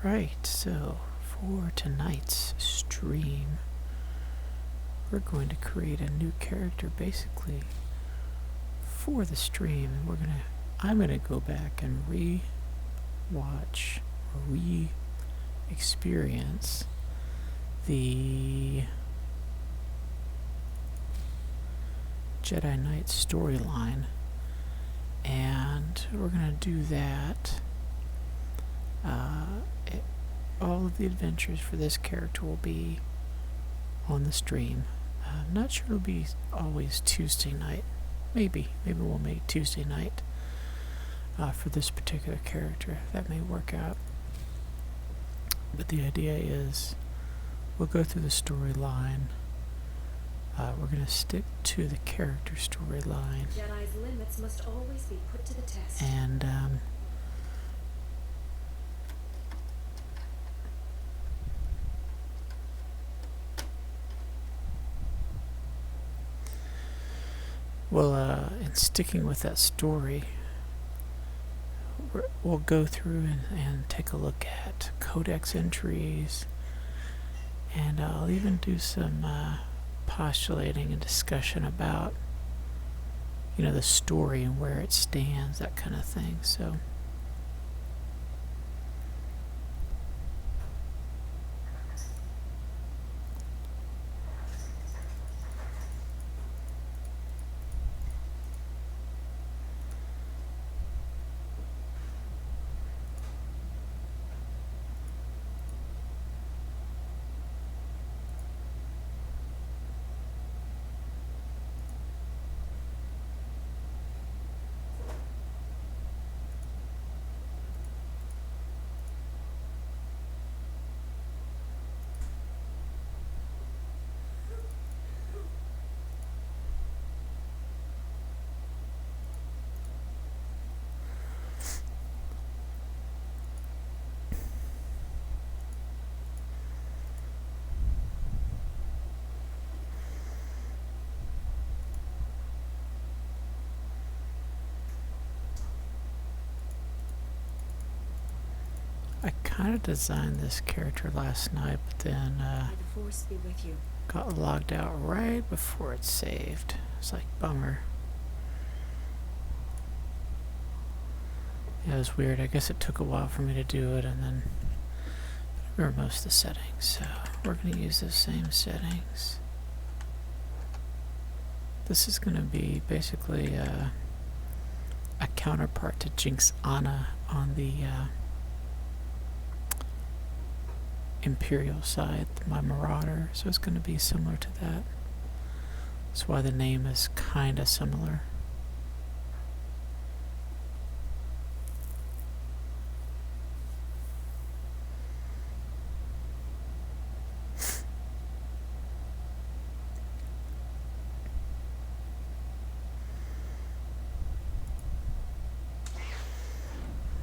Alright, so for tonight's stream, we're going to create a new character basically for the stream. And I'm gonna go back and re-watch or re-experience the Jedi Knight storyline, and we're gonna do that. All of the adventures for this character will be on the stream. I'm not sure it'll be always Tuesday night. Maybe we'll make Tuesday night for this particular character. That may work out. But the idea is we'll go through the storyline. We're going to stick to the character storyline. Jedi's limits must always be put to the test. And well, in sticking with that story, we'll go through and take a look at Codex entries, and I'll even do some postulating and discussion about, you know, the story and where it stands, that kind of thing. So I kind of designed this character last night, but then May the Force be with you. got logged out right before it saved. It's like, bummer. Yeah, it was weird. I guess it took a while for me to do it, and then I remember most of the settings. So we're going to use the same settings. This is going to be basically a counterpart to Jynxamma on the Imperial side, my Marauder, so it's going to be similar to that. That's why the name is kind of similar.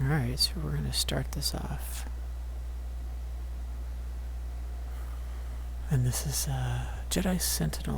Alright, so we're going to start this off. And this is Jedi Sentinel.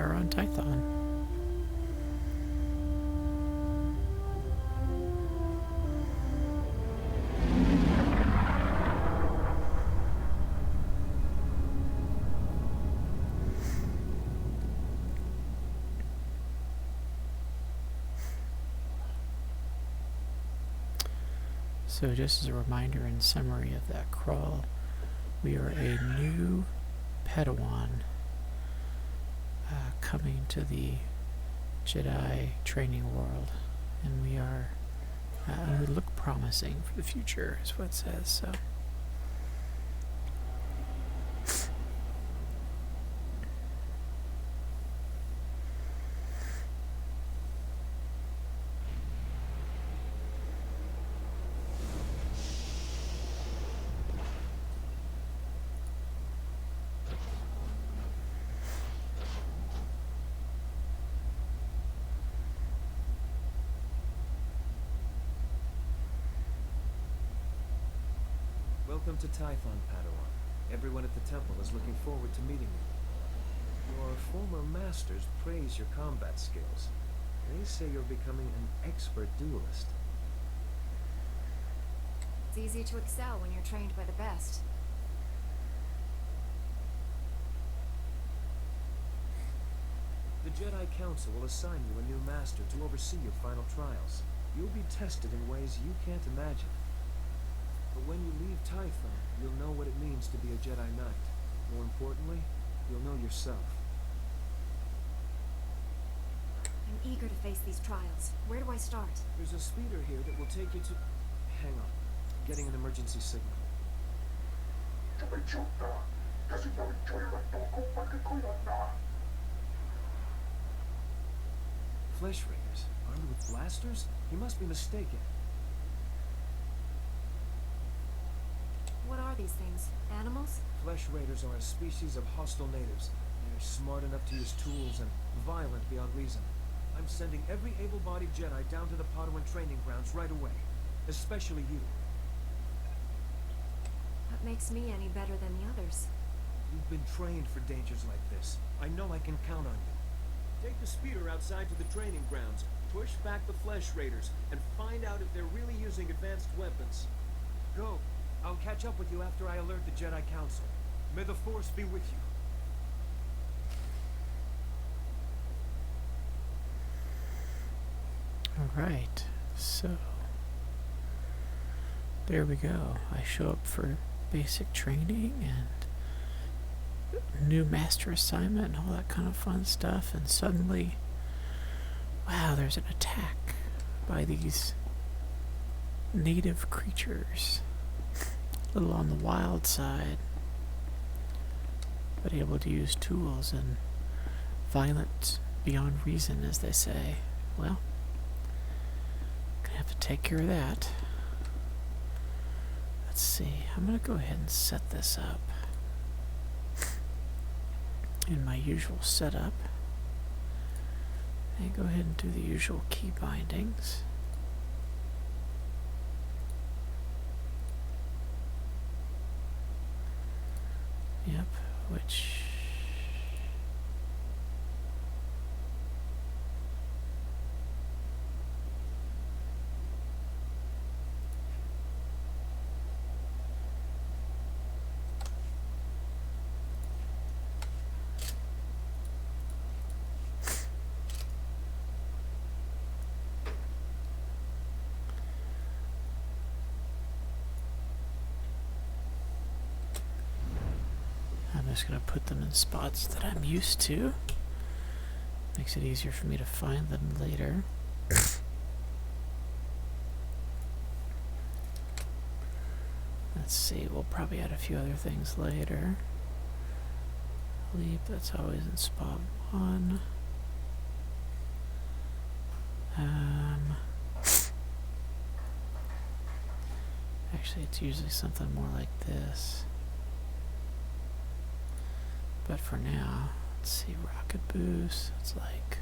are on Tython. So just as a reminder and summary of that crawl, we are a new Padawan coming to the Jedi training world, and we are we look promising for the future, is what it says. So. Welcome to Tython, Padawan. Everyone at the temple is looking forward to meeting you. Your former masters praise your combat skills. They say you're becoming an expert duelist. It's easy to excel when you're trained by the best. The Jedi Council will assign you a new master to oversee your final trials. You'll be tested in ways you can't imagine. But when you leave Tython, you'll know what it means to be a Jedi Knight. More importantly, you'll know yourself. I'm eager to face these trials. Where do I start? There's a speeder here that will take you to... Hang on. Getting an emergency signal. Flesh Raiders? Armed with blasters? You must be mistaken. What are these things? Animals? Flesh Raiders are a species of hostile natives. They're smart enough to use tools and violent beyond reason. I'm sending every able-bodied Jedi down to the Padawan training grounds right away. Especially you. What makes me any better than the others? You've been trained for dangers like this. I know I can count on you. Take the speeder outside to the training grounds, push back the Flesh Raiders, and find out if they're really using advanced weapons. Go. I'll catch up with you after I alert the Jedi Council. May the Force be with you. Alright, so there we go. I show up for basic training and new master assignment and all that kind of fun stuff, and suddenly, wow, there's an attack by these native creatures. A little on the wild side, but able to use tools and violent beyond reason, as they say. Well, gonna have to take care of that. Let's see, I'm gonna go ahead and set this up in my usual setup and go ahead and do the usual key bindings. Yep, which... I'm just going to put them in spots that I'm used to. Makes it easier for me to find them later. Let's see, we'll probably add a few other things later. Leap, that's always in spot 1. Actually, it's usually something more like this. But for now, let's see, rocket boost, it's like,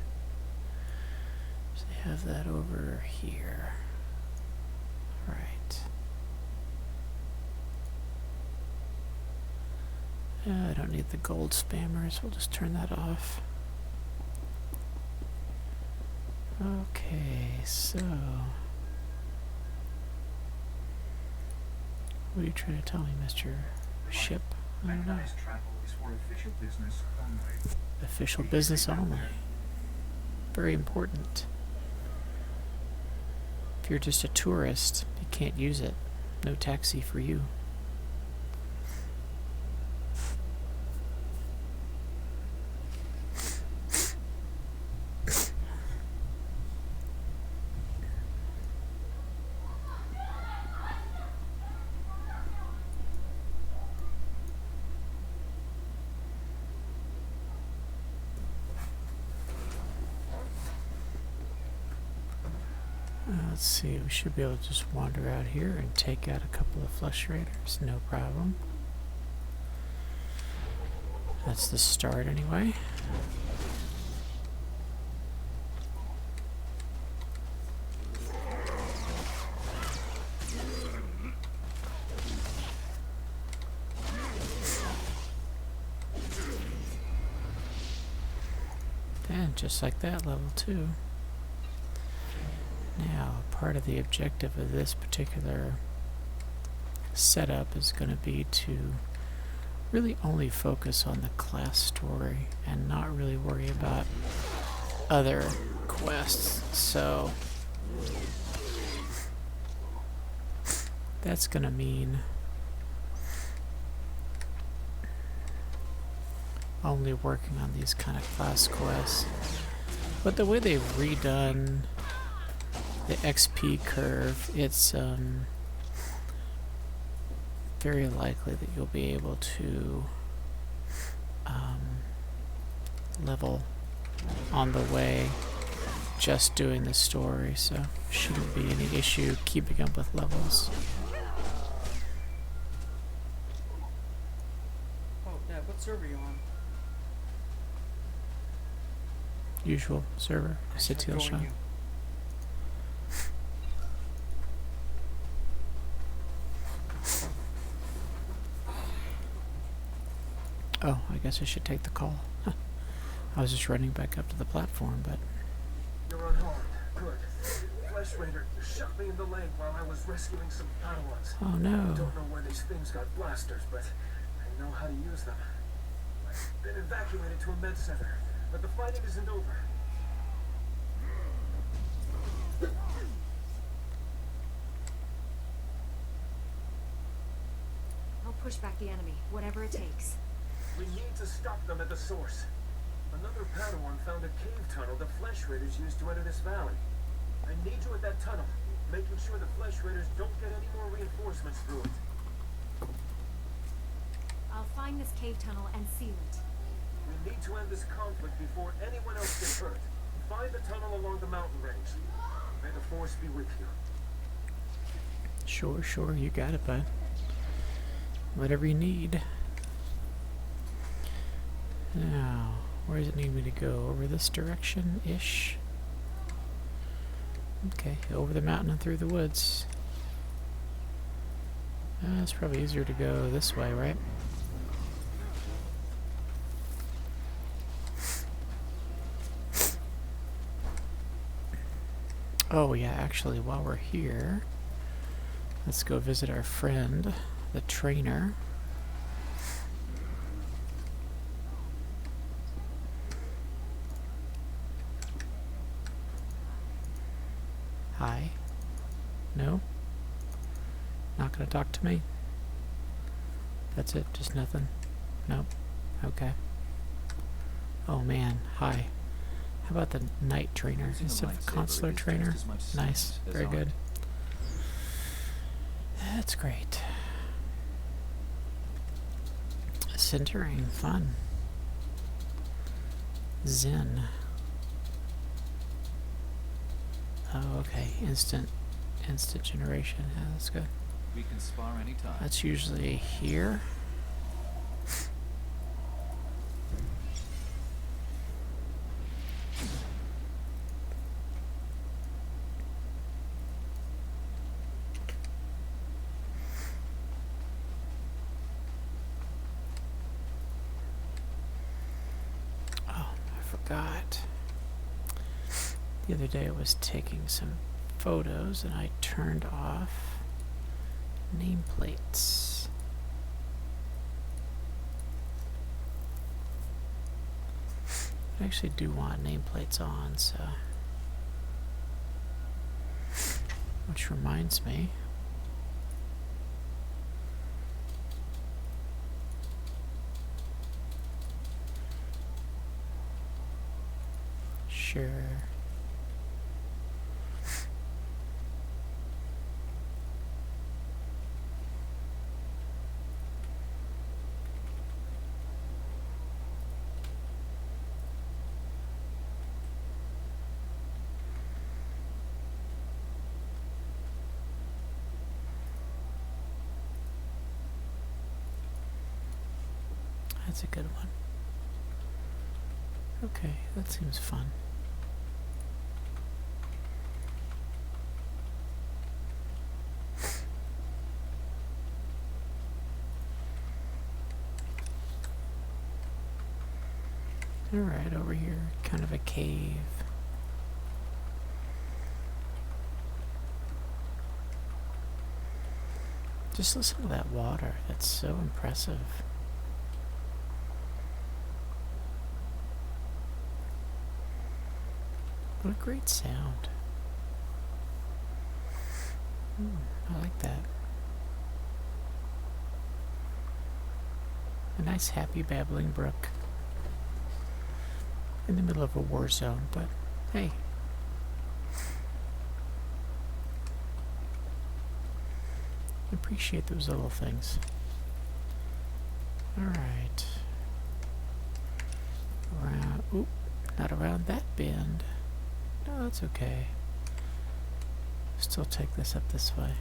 so they have that over here. Right. I don't need the gold spammers, we'll just turn that off. Okay, so what are you trying to tell me, Mr. Ship? I don't know. Mechanized travel is for official business only. Official business only. Very important. If you're just a tourist, you can't use it. No taxi for you. Let's see, we should be able to just wander out here and take out a couple of flesh raiders, no problem. That's the start anyway. And just like that, level 2. Now, part of the objective of this particular setup is going to be to really only focus on the class story and not really worry about other quests. So that's going to mean only working on these kind of class quests. But the way they've redone the XP curve, it's very likely that you'll be able to level on the way just doing the story, so shouldn't be any issue keeping up with levels. Oh, Dad, what server are you on? Usual server, Sentinel shop. Oh, I guess I should take the call. I was just running back up to the platform, but... You're unharmed. Good. Flesh Raider shot me in the leg while I was rescuing some Padawans. Oh no. I don't know where these things got blasters, but I know how to use them. I've been evacuated to a med center, but the fighting isn't over. I'll push back the enemy, whatever it takes. We need to stop them at the source. Another Padawan found a cave tunnel the Flesh Raiders used to enter this valley. I need you at that tunnel, making sure the Flesh Raiders don't get any more reinforcements through it. I'll find this cave tunnel and seal it. We need to end this conflict before anyone else gets hurt. Find the tunnel along the mountain range. May the Force be with you. Sure, you got it, bud. Whatever you need. Now, where does it need me to go? Over this direction-ish? Okay, over the mountain and through the woods. It's probably easier to go this way, right? Oh yeah, actually, while we're here, let's go visit our friend, the trainer. Hi. No? Not gonna talk to me? That's it? Just nothing? Nope. Okay. Oh man, hi. How about the knight trainer instead of consular trainer? Nice. Very good. That's great. Centering. Fun. Zen. Oh, okay. Instant generation. Yeah, that's good. We can spar anytime. That's usually here. Oh, I forgot. The other day I was taking some photos and I turned off nameplates. I actually do want nameplates on, so... Which reminds me... Sure. That's a good one. Okay, that seems fun. Alright, over here, kind of a cave. Just listen to that water, that's so impressive. What a great sound. I like that. A nice happy babbling brook. In the middle of a war zone, but hey. Appreciate those little things. Alright. Around, oop, not around that bend. No, that's okay. Still take this up this way.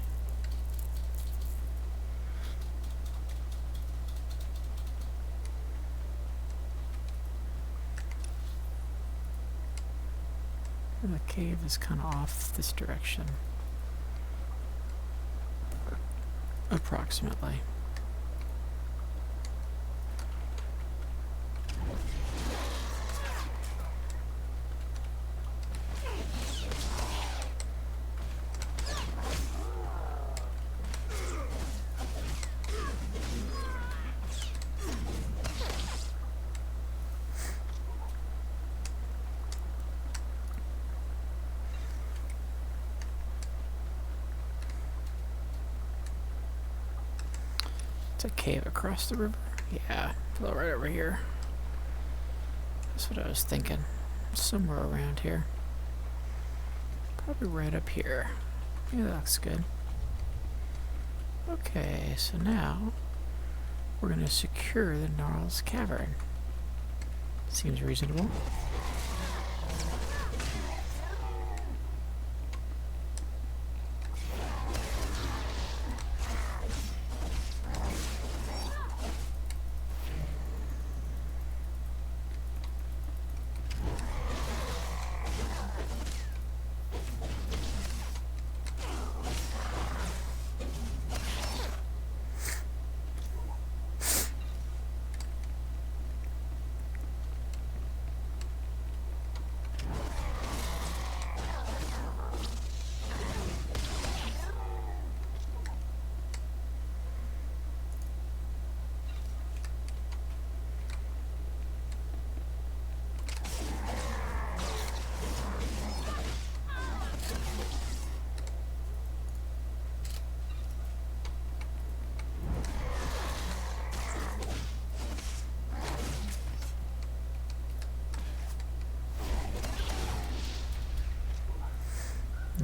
And the cave is kind of off this direction. Approximately. It's a cave across the river? Yeah, flow right over here. That's what I was thinking. Somewhere around here. Probably right up here. Yeah, that looks good. Okay, so now we're going to secure the Gnarls Cavern. Seems reasonable.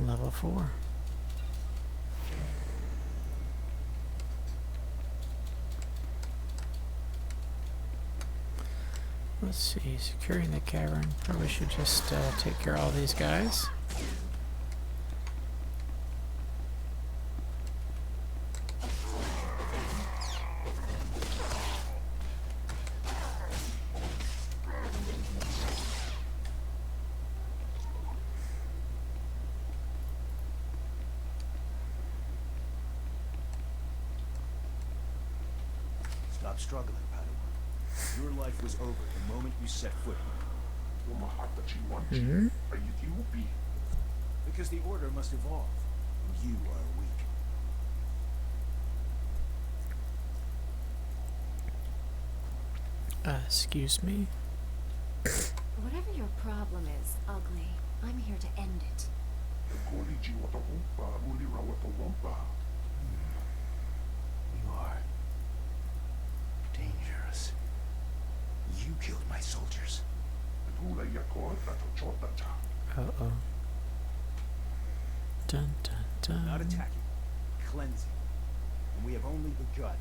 Level 4. Let's see, securing the cavern. Probably should just take care of all these guys. Stop struggling, Padawan. Your life was over the moment you set foot here. Hmm? Because the Order must evolve, and you are weak. Excuse me? Whatever your problem is, Ugly, I'm here to end it. You are dangerous. You killed my soldiers. Uh-oh. Dun dun dun. Not attacking, cleansing. And we have only begun.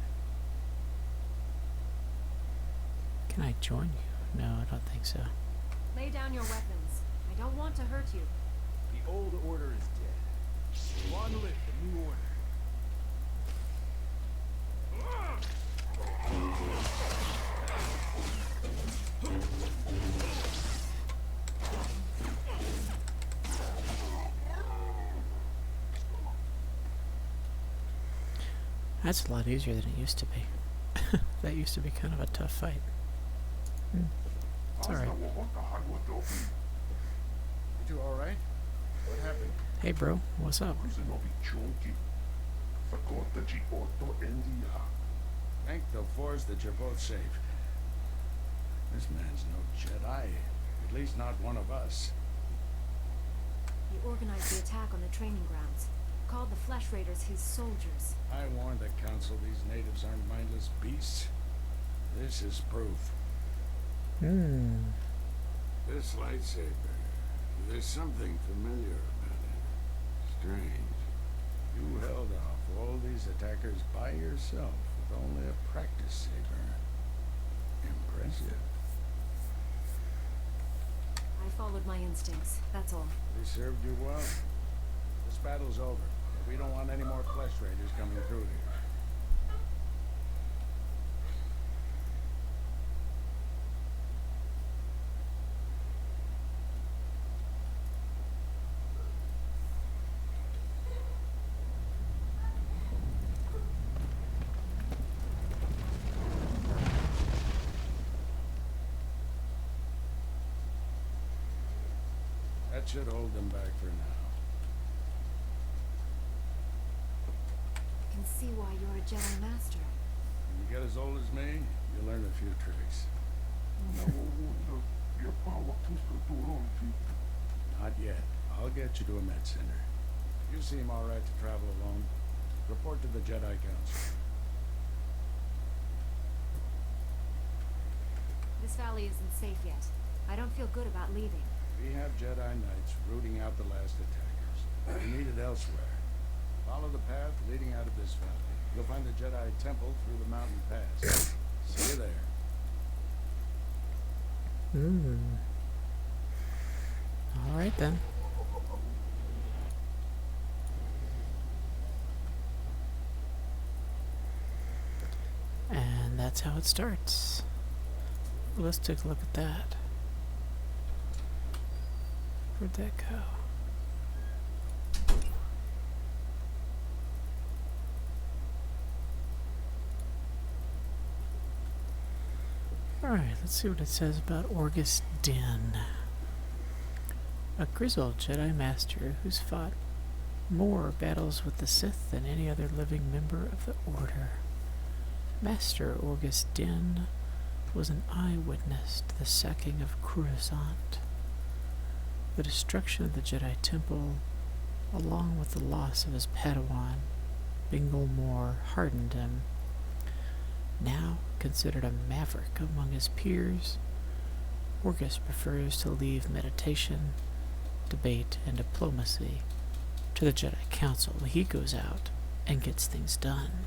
Can I join you? No, I don't think so. Lay down your weapons. I don't want to hurt you. The old order is dead. Long live the new order. That's a lot easier than it used to be. That used to be kind of a tough fight. It's alright. You two alright? What happened? Hey bro, what's up? Thank the Force that you're both safe. This man's no Jedi. At least not one of us. He organized the attack on the training grounds. Called the Flesh Raiders his soldiers. I warned the Council these natives aren't mindless beasts. This is proof. This lightsaber, there's something familiar about it. Strange. You held off all these attackers by yourself with only a practice saber. Impressive. I followed my instincts, that's all. They served you well. This battle's over. We don't want any more Flesh Raiders coming through here. That should hold them back for now. I can see why you're a Jedi Master. When you get as old as me, you'll learn a few tricks. Not yet. I'll get you to a med center. You seem alright to travel alone. Report to the Jedi Council. This valley isn't safe yet. I don't feel good about leaving. We have Jedi Knights rooting out the last attackers. They're needed elsewhere. Follow the path leading out of this valley. You'll find the Jedi Temple through the mountain pass. See you there. Alright then. And that's how it starts. Let's take a look at that. Where'd that go? Alright, let's see what it says about Orgus Din. A grizzled Jedi Master who's fought more battles with the Sith than any other living member of the Order. Master Orgus Din was an eyewitness to the sacking of Coruscant. The destruction of the Jedi Temple, along with the loss of his Padawan, Bingle Moore, hardened him. Now considered a maverick among his peers, Orgus prefers to leave meditation, debate, and diplomacy to the Jedi Council when he goes out and gets things done.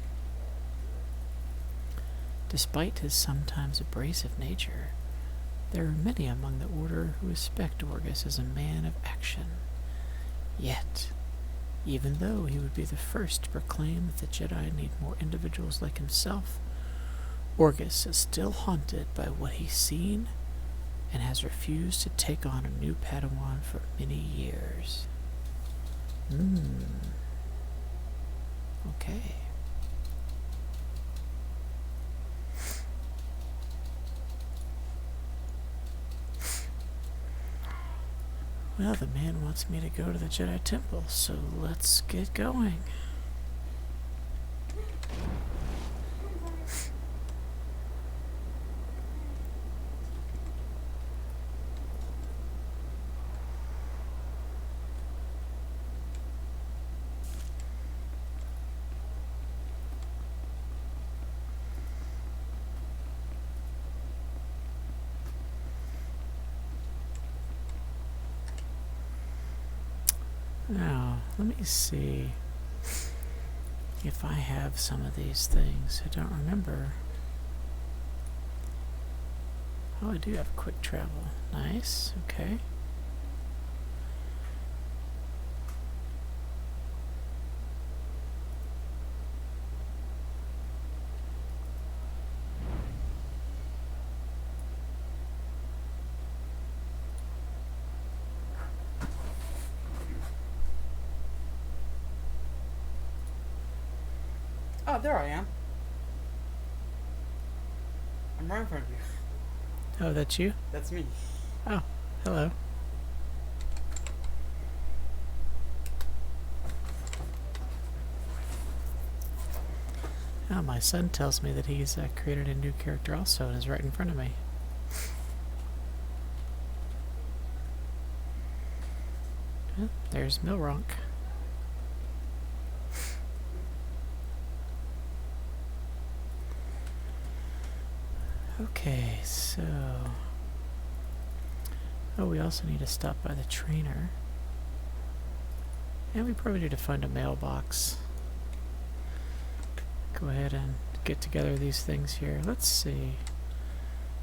Despite his sometimes abrasive nature, there are many among the Order who respect Orgus as a man of action. Yet, even though he would be the first to proclaim that the Jedi need more individuals like himself, Orgus is still haunted by what he's seen and has refused to take on a new Padawan for many years. Okay. Well, the man wants me to go to the Jedi Temple, so let's get going. Now, let me see if I have some of these things. I don't remember. Oh, I do have quick travel. Nice, okay. Oh, there I am. I'm right in front of you. Oh, that's you? That's me. Oh, hello. Oh, my son tells me that he's created a new character also and is right in front of me. Oh, there's Milronk. Okay, so... Oh, we also need to stop by the trainer. And we probably need to find a mailbox. Go ahead and get together these things here. Let's see.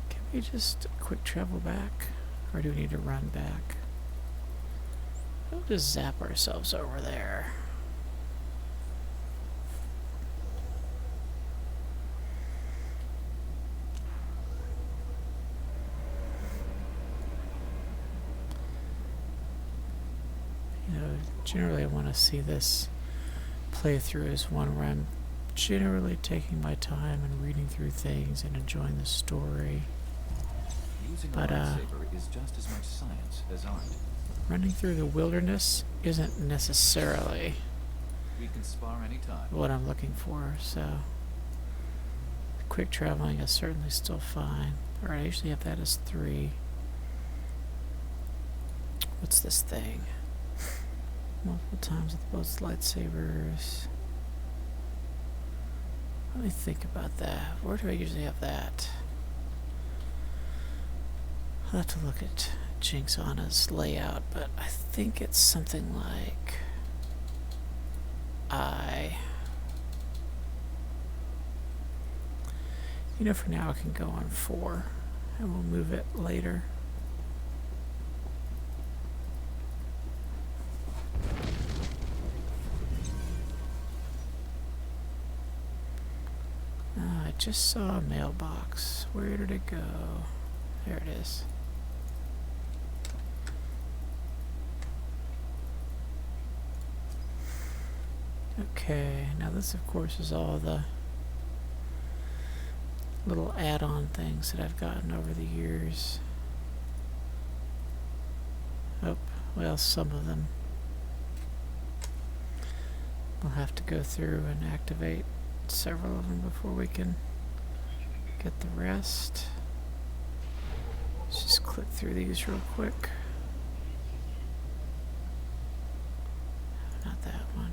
Can we just quick travel back? Or do we need to run back? We'll just zap ourselves over there. Generally I want to see this playthrough as one where I'm generally taking my time and reading through things and enjoying the story. Using But, a lightsaber is just as much science as art. Running through the wilderness isn't necessarily We can spar anytime. what I'm looking for, so quick traveling is certainly still fine. Alright, I usually have that as 3. What's this thing? Multiple times with both lightsabers. Let me think about that. Where do I usually have that? I'll have to look at Jynxamma's layout, but I think it's something like You know, for now I can go on 4, and we'll move it later. I just saw a mailbox. Where did it go? There it is. Okay, now this of course is all the little add-on things that I've gotten over the years. Oh, well, some of them. We'll have to go through and activate several of them before we can get the rest. Let's just click through these real quick. Not that one.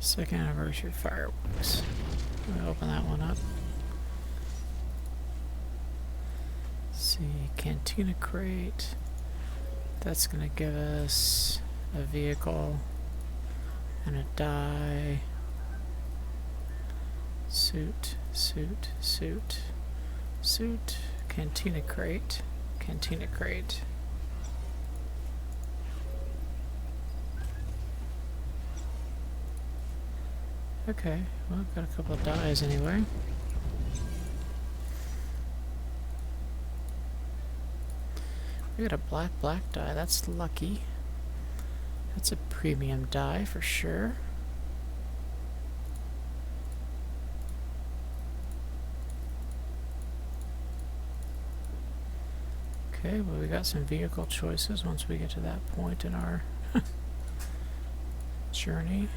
Second anniversary fireworks. Let me open that one up. See, cantina crate. That's gonna give us a vehicle and a die. Suit, suit, suit, suit. Cantina crate, cantina crate. Okay, well, I've got a couple of dies anyway. We got a black die, that's lucky. That's a premium die for sure. Okay, well, we got some vehicle choices once we get to that point in our journey.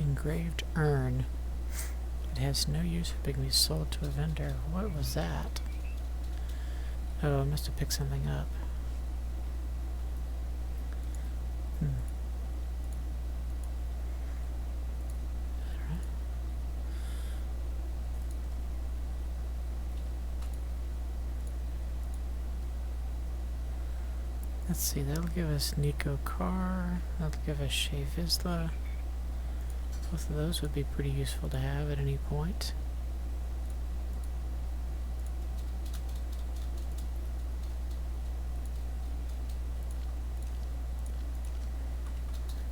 Engraved urn. It has no use for being sold to a vendor. What was that? Oh, I must have picked something up. Let's see, that'll give us Nico Carr. That'll give us Shea Vizsla. Both of those would be pretty useful to have at any point.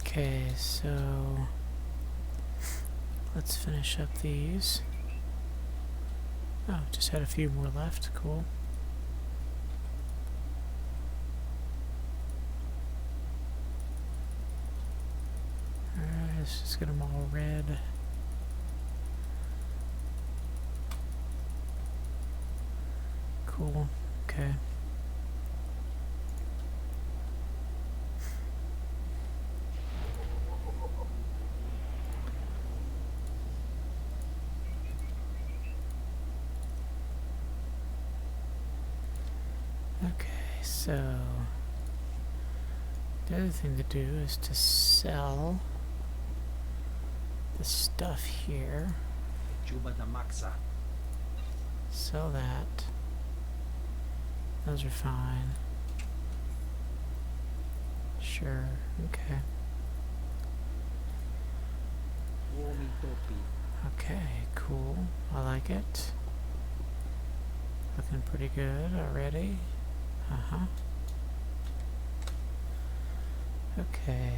Okay, so let's finish up these. Oh, just had a few more left. Cool. Let's just get them all red. Cool. Okay. Okay, so the other thing to do is to sell the stuff here. Sell that. Those are fine. Sure, okay. Okay, cool. I like it. Looking pretty good already. Uh-huh. Okay.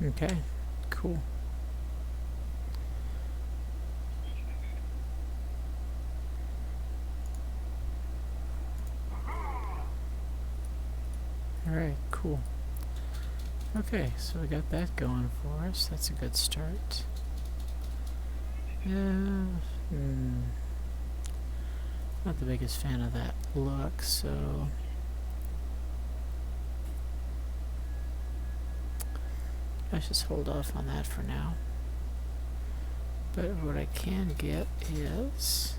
Okay, cool. Alright, cool. Okay, so we got that going for us. That's a good start. Not the biggest fan of that look, so let's just hold off on that for now. But what I can get is,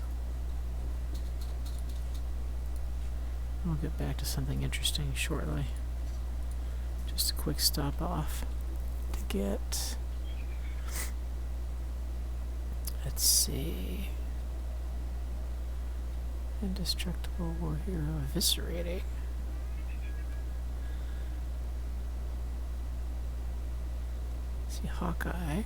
we'll get back to something interesting shortly. Just a quick stop off to get, let's see, Indestructible War Hero Eviscerating. Let's see, Hawkeye.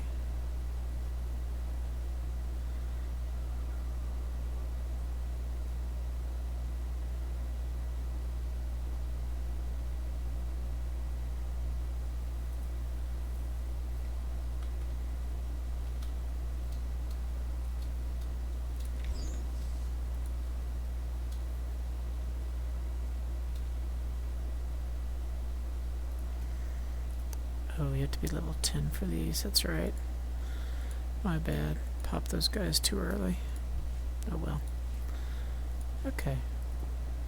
Oh, you have to be level 10 for these, that's right. My bad. Popped those guys too early. Oh well. Okay.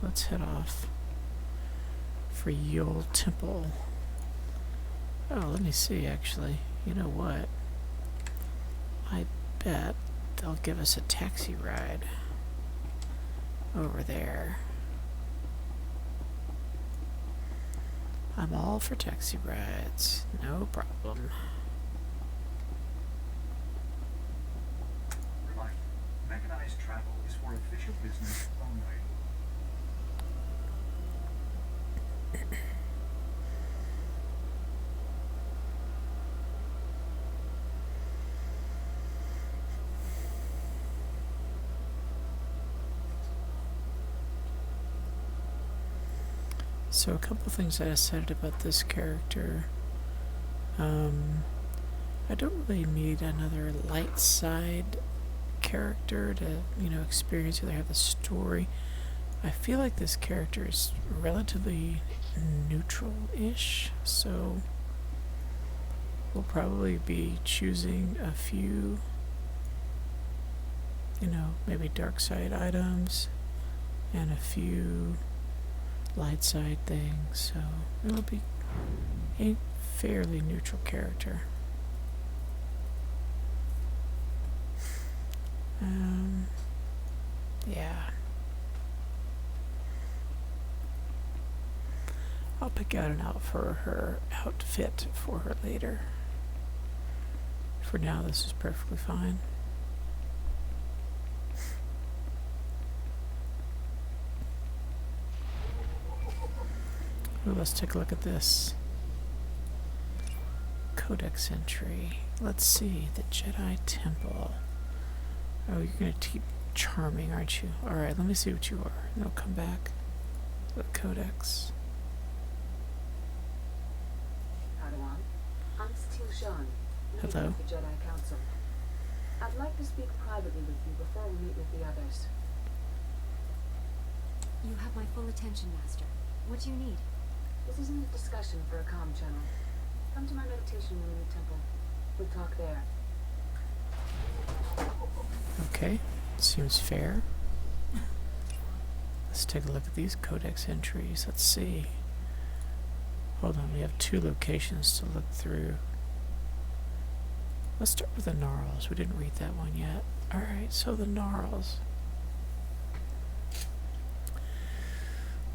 Let's head off for Yule Temple. Oh, let me see actually. You know what? I bet they'll give us a taxi ride over there. I'm all for taxi rides, no problem. Relive. Mechanized travel is for official business only. So a couple things I decided about this character. I don't really need another light side character to, experience or have the story. I feel like this character is relatively neutral-ish, so we'll probably be choosing a few, maybe dark side items and a few light side things, so it'll be a fairly neutral character. Yeah. I'll pick out an outfit for her later. For now, this is perfectly fine. Ooh, let's take a look at this. Codex entry. Let's see, the Jedi Temple. Oh, you're gonna keep charming, aren't you? Alright, let me see what you are. And I'll come back. The Codex. Padawan, I'm Steele Shan, leader Hello. of the Jedi Council. I'd like to speak privately with you before we meet with the others. You have my full attention, Master. What do you need? This isn't a discussion for a comm channel. Come to my meditation room in the temple. We'll talk there. Okay, seems fair. Let's take a look at these Codex entries. Let's see. Hold on, we have 2 locations to look through. Let's start with the Gnarls. We didn't read that one yet. Alright, so the Gnarls.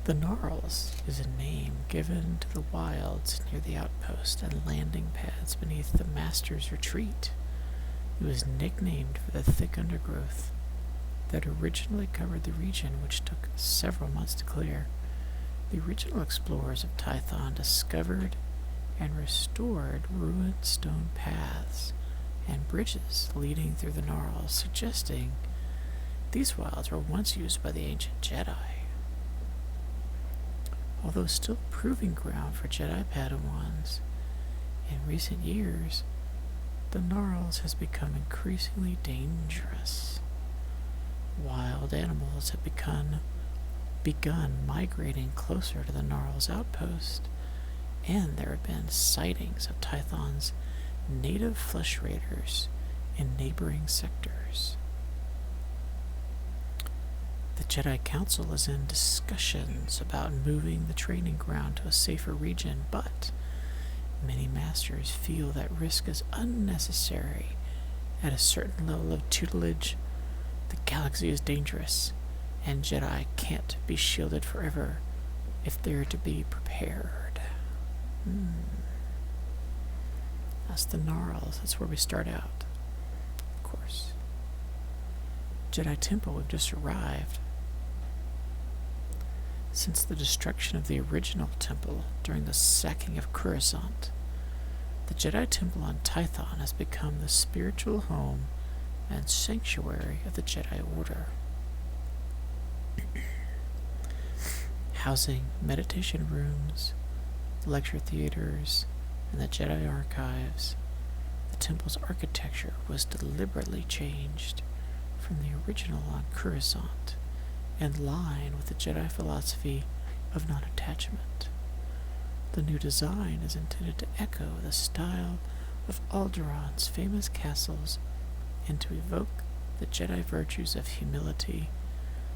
The Gnarls is a name given to the wilds near the outpost and landing pads beneath the Master's Retreat. It was nicknamed for the thick undergrowth that originally covered the region, which took several months to clear. The original explorers of Tython discovered and restored ruined stone paths and bridges leading through the Gnarls, suggesting these wilds were once used by the ancient Jedi. Although still proving ground for Jedi Padawans, in recent years, the Gnarls has become increasingly dangerous. Wild animals have begun migrating closer to the Gnarls outpost, and there have been sightings of Tython's native flesh raiders in neighboring sectors. The Jedi Council is in discussions about moving the training ground to a safer region, but many masters feel that risk is unnecessary. At a certain level of tutelage, the galaxy is dangerous, and Jedi can't be shielded forever if they're to be prepared. That's the Gnarls. That's where we start out, of course. Jedi Temple, we've just arrived. Since the destruction of the original temple during the sacking of Coruscant, the Jedi Temple on Tython has become the spiritual home and sanctuary of the Jedi Order. Housing meditation rooms, lecture theaters, and the Jedi archives, the temple's architecture was deliberately changed from the original on Coruscant, in line with the Jedi philosophy of non-attachment. The new design is intended to echo the style of Alderaan's famous castles and to evoke the Jedi virtues of humility,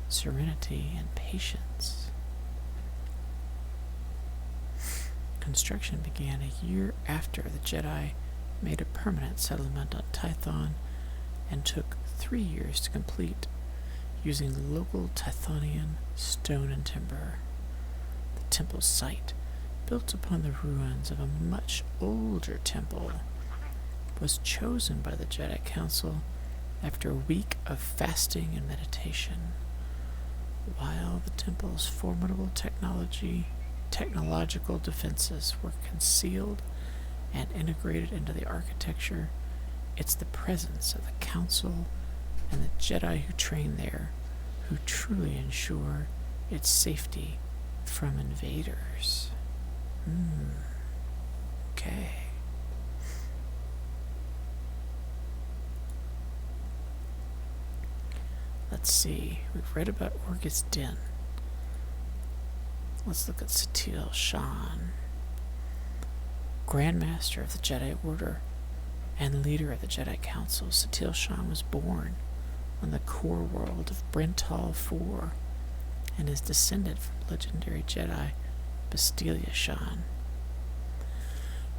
serenity, and patience. Construction began a year after the Jedi made a permanent settlement on Tython and took 3 years to complete, using local Tythonian stone and timber. The temple site, built upon the ruins of a much older temple, was chosen by the Jedi Council after a week of fasting and meditation. While the temple's formidable technological defenses were concealed and integrated into the architecture, it's the presence of the Council and the Jedi who train there who truly ensure its safety from invaders. Okay. Let's see. We've read about Orgus Din. Let's look at Satele Shan, Grandmaster of the Jedi Order and leader of the Jedi Council. Satele Shan was born on the core world of Brental IV and is descended from legendary Jedi Bastilia Shan.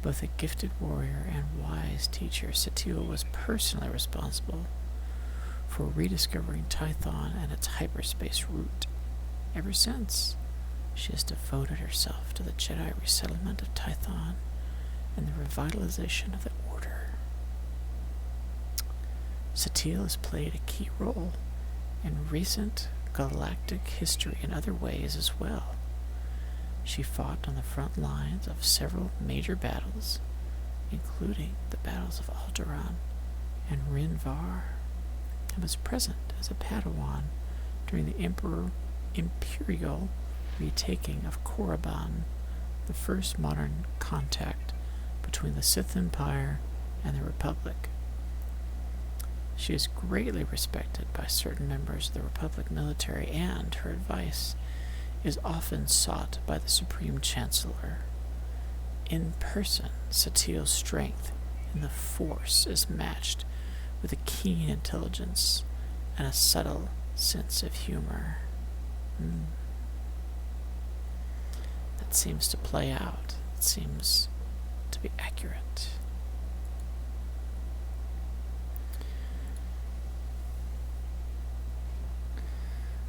Both a gifted warrior and wise teacher, Satele was personally responsible for rediscovering Tython and its hyperspace route. Ever since, she has devoted herself to the Jedi resettlement of Tython and the revitalization of the Order. Satele has played a key role in recent galactic history in other ways as well. She fought on the front lines of several major battles, including the battles of Alderaan and Rinvar, and was present as a Padawan during the Imperial retaking of Korriban, the first modern contact between the Sith Empire and the Republic. She is greatly respected by certain members of the Republic military, and her advice is often sought by the Supreme Chancellor. In person, Satele's strength in the Force is matched with a keen intelligence and a subtle sense of humor. That seems to play out. It seems to be accurate.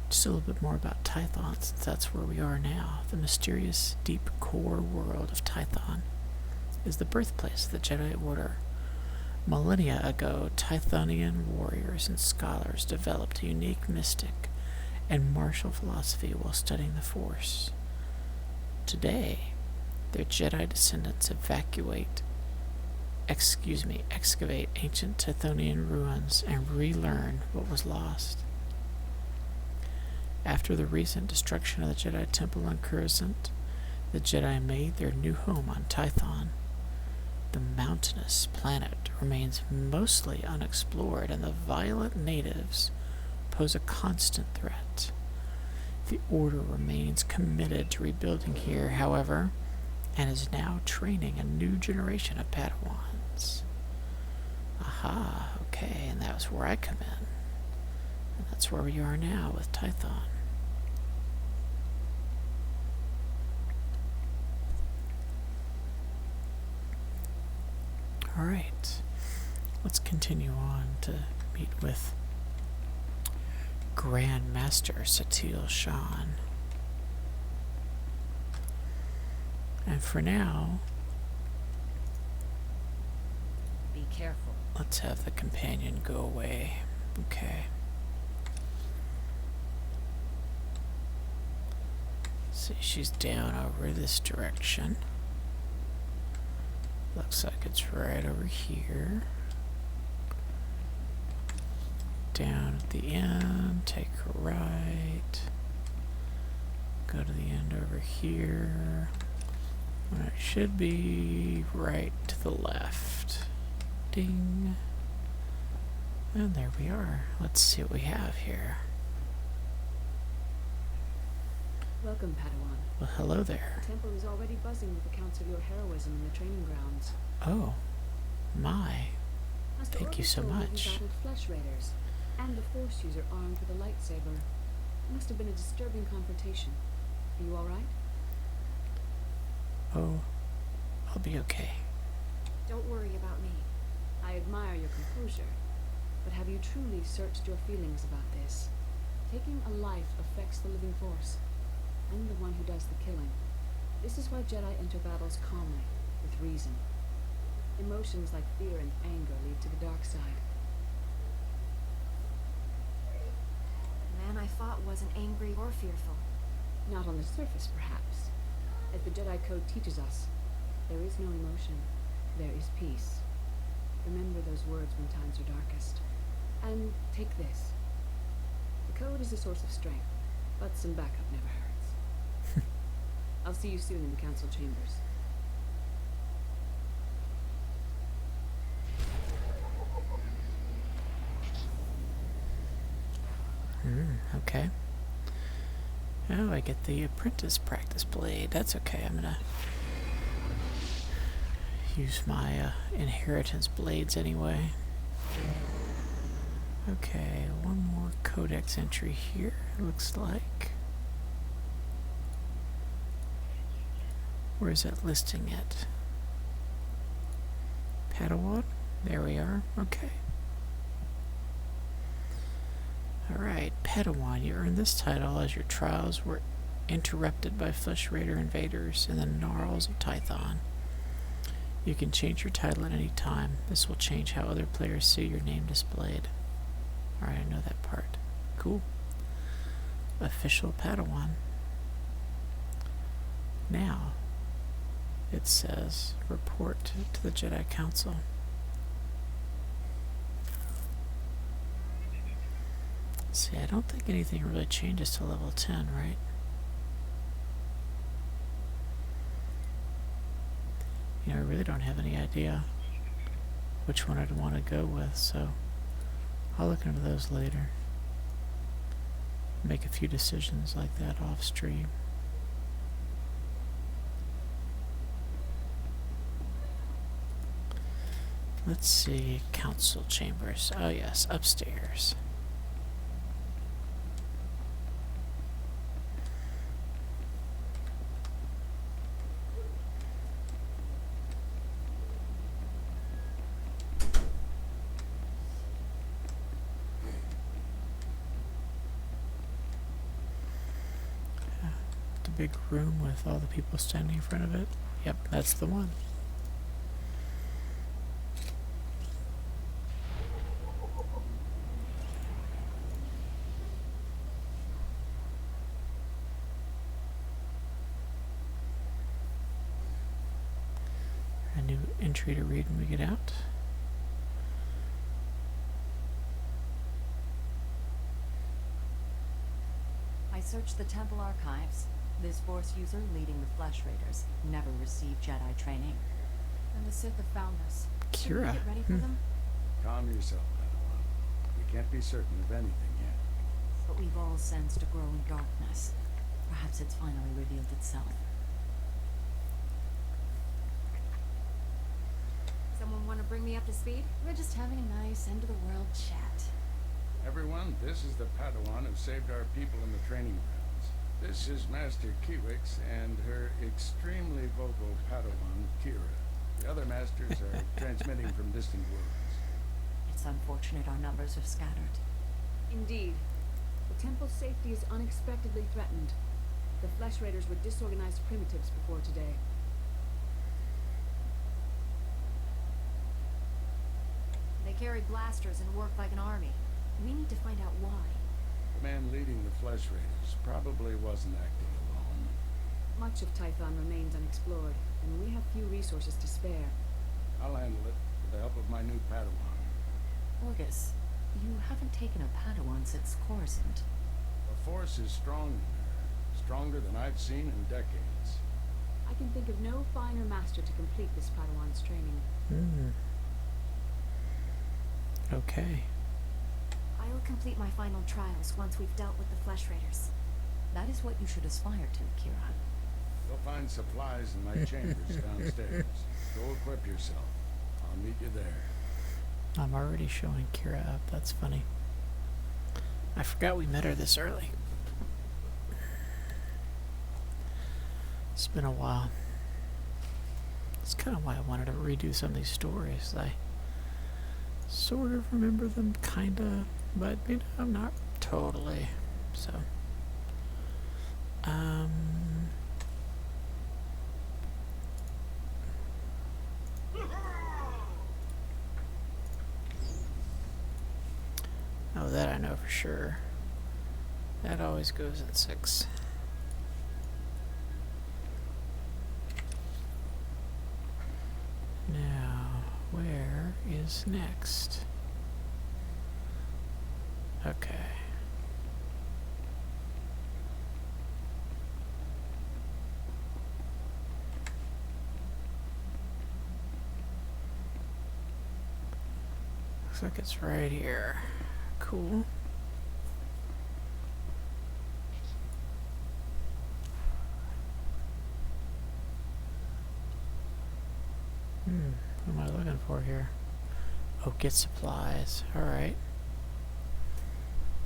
Just a little bit more about Tython, since that's where we are now. The mysterious, deep core world of Tython is the birthplace of the Jedi Order. Millennia ago, Tythonian warriors and scholars developed a unique mystic and martial philosophy while studying the Force. Today, their Jedi descendants excavate ancient Tythonian ruins and relearn what was lost. After the recent destruction of the Jedi Temple on Coruscant, the Jedi made their new home on Tython. The mountainous planet remains mostly unexplored, and the violent natives pose a constant threat. The Order remains committed to rebuilding here. However, and is now training a new generation of Padawans. Aha, okay, and that's where I come in. And that's where we are now with Tython. Alright, let's continue on to meet with Grand Master Satil Shan. And for now, Be careful. let's have the companion go away. Okay. See, she's down over this direction. Looks like it's right over here. Down at the end, take her right. Go to the end over here. When it should be right to the left. Ding. And there we are. Let's see what we have here. Welcome, Padawan. Well, hello there. The temple is already buzzing with accounts of your heroism in the training grounds. Oh, my. Master Thank you so Orville told me much. You battled flesh raiders and a force user armed with a lightsaber. It must have been a disturbing confrontation. Are you all right? Oh, I'll be okay. Don't worry about me. I admire your composure, but have you truly searched your feelings about this? Taking a life affects the living force. I'm the one who does the killing. This is why Jedi enter battles calmly, with reason. Emotions like fear and anger lead to the dark side. The man I fought wasn't angry or fearful. Not on the surface, perhaps. As the Jedi Code teaches us, there is no emotion, there is peace. Remember those words when times are darkest. And take this. The Code is a source of strength, but some backup never hurts. I'll see you soon in the council chambers. Okay. Oh, I get the apprentice practice blade. That's okay. I'm gonna use my inheritance blades anyway. Okay, one more codex entry here, looks like. Where is it listing it? Padawan? There we are. Okay. Alright, Padawan, you earned this title as your trials were interrupted by Flesh Raider invaders in the Gnarls of Tython. You can change your title at any time. This will change how other players see your name displayed. Alright, I know that part. Cool. Official Padawan. Now, it says, report to the Jedi Council. See, I don't think anything really changes to level 10, right? You know, I really don't have any idea which one I'd want to go with, so I'll look into those later. Make a few decisions like that off stream. Let's see, council chambers. Oh yes, upstairs. The big room with all the people standing in front of it. Yep, that's the one. A new entry to read when we get out. I searched the temple archives. This Force user leading the Flesh Raiders never received Jedi training. And the Sith have found us. Should we Kira. get ready for them? Calm yourself, Padawan. We can't be certain of anything yet. But we've all sensed a growing darkness. Perhaps it's finally revealed itself. Want to bring me up to speed? We're just having a nice end-of-the-world chat. Everyone, this is the Padawan who saved our people in the training grounds. This is Master Kiwix and her extremely vocal Padawan, Kira. The other masters are transmitting from distant worlds. It's unfortunate our numbers are scattered. Indeed. The temple's safety is unexpectedly threatened. The Flesh Raiders were disorganized primitives before today. They carry blasters and work like an army. We need to find out why. The man leading the Flesh Raiders probably wasn't acting alone. Much of Tython remains unexplored, and we have few resources to spare. I'll handle it with the help of my new Padawan. Orgus, you haven't taken a Padawan since Coruscant. The Force is strong in her, stronger than I've seen in decades. I can think of no finer master to complete this Padawan's training. Okay. I'll complete my final trials once we've dealt with the Flesh Raiders. That is what you should aspire to, Kira. You'll find supplies in my chambers downstairs. Go equip yourself. I'll meet you there. I'm already showing Kira up. That's funny. I forgot we met her this early. It's been a while. That's kind of why I wanted to redo some of these stories. I sort of remember them, kinda, but you know, I'm not totally. So, oh, that I know for sure. That always goes in 6. Now, where is next? Okay. Looks like it's right here. Cool. What am I looking for here? Oh, get supplies. Alright.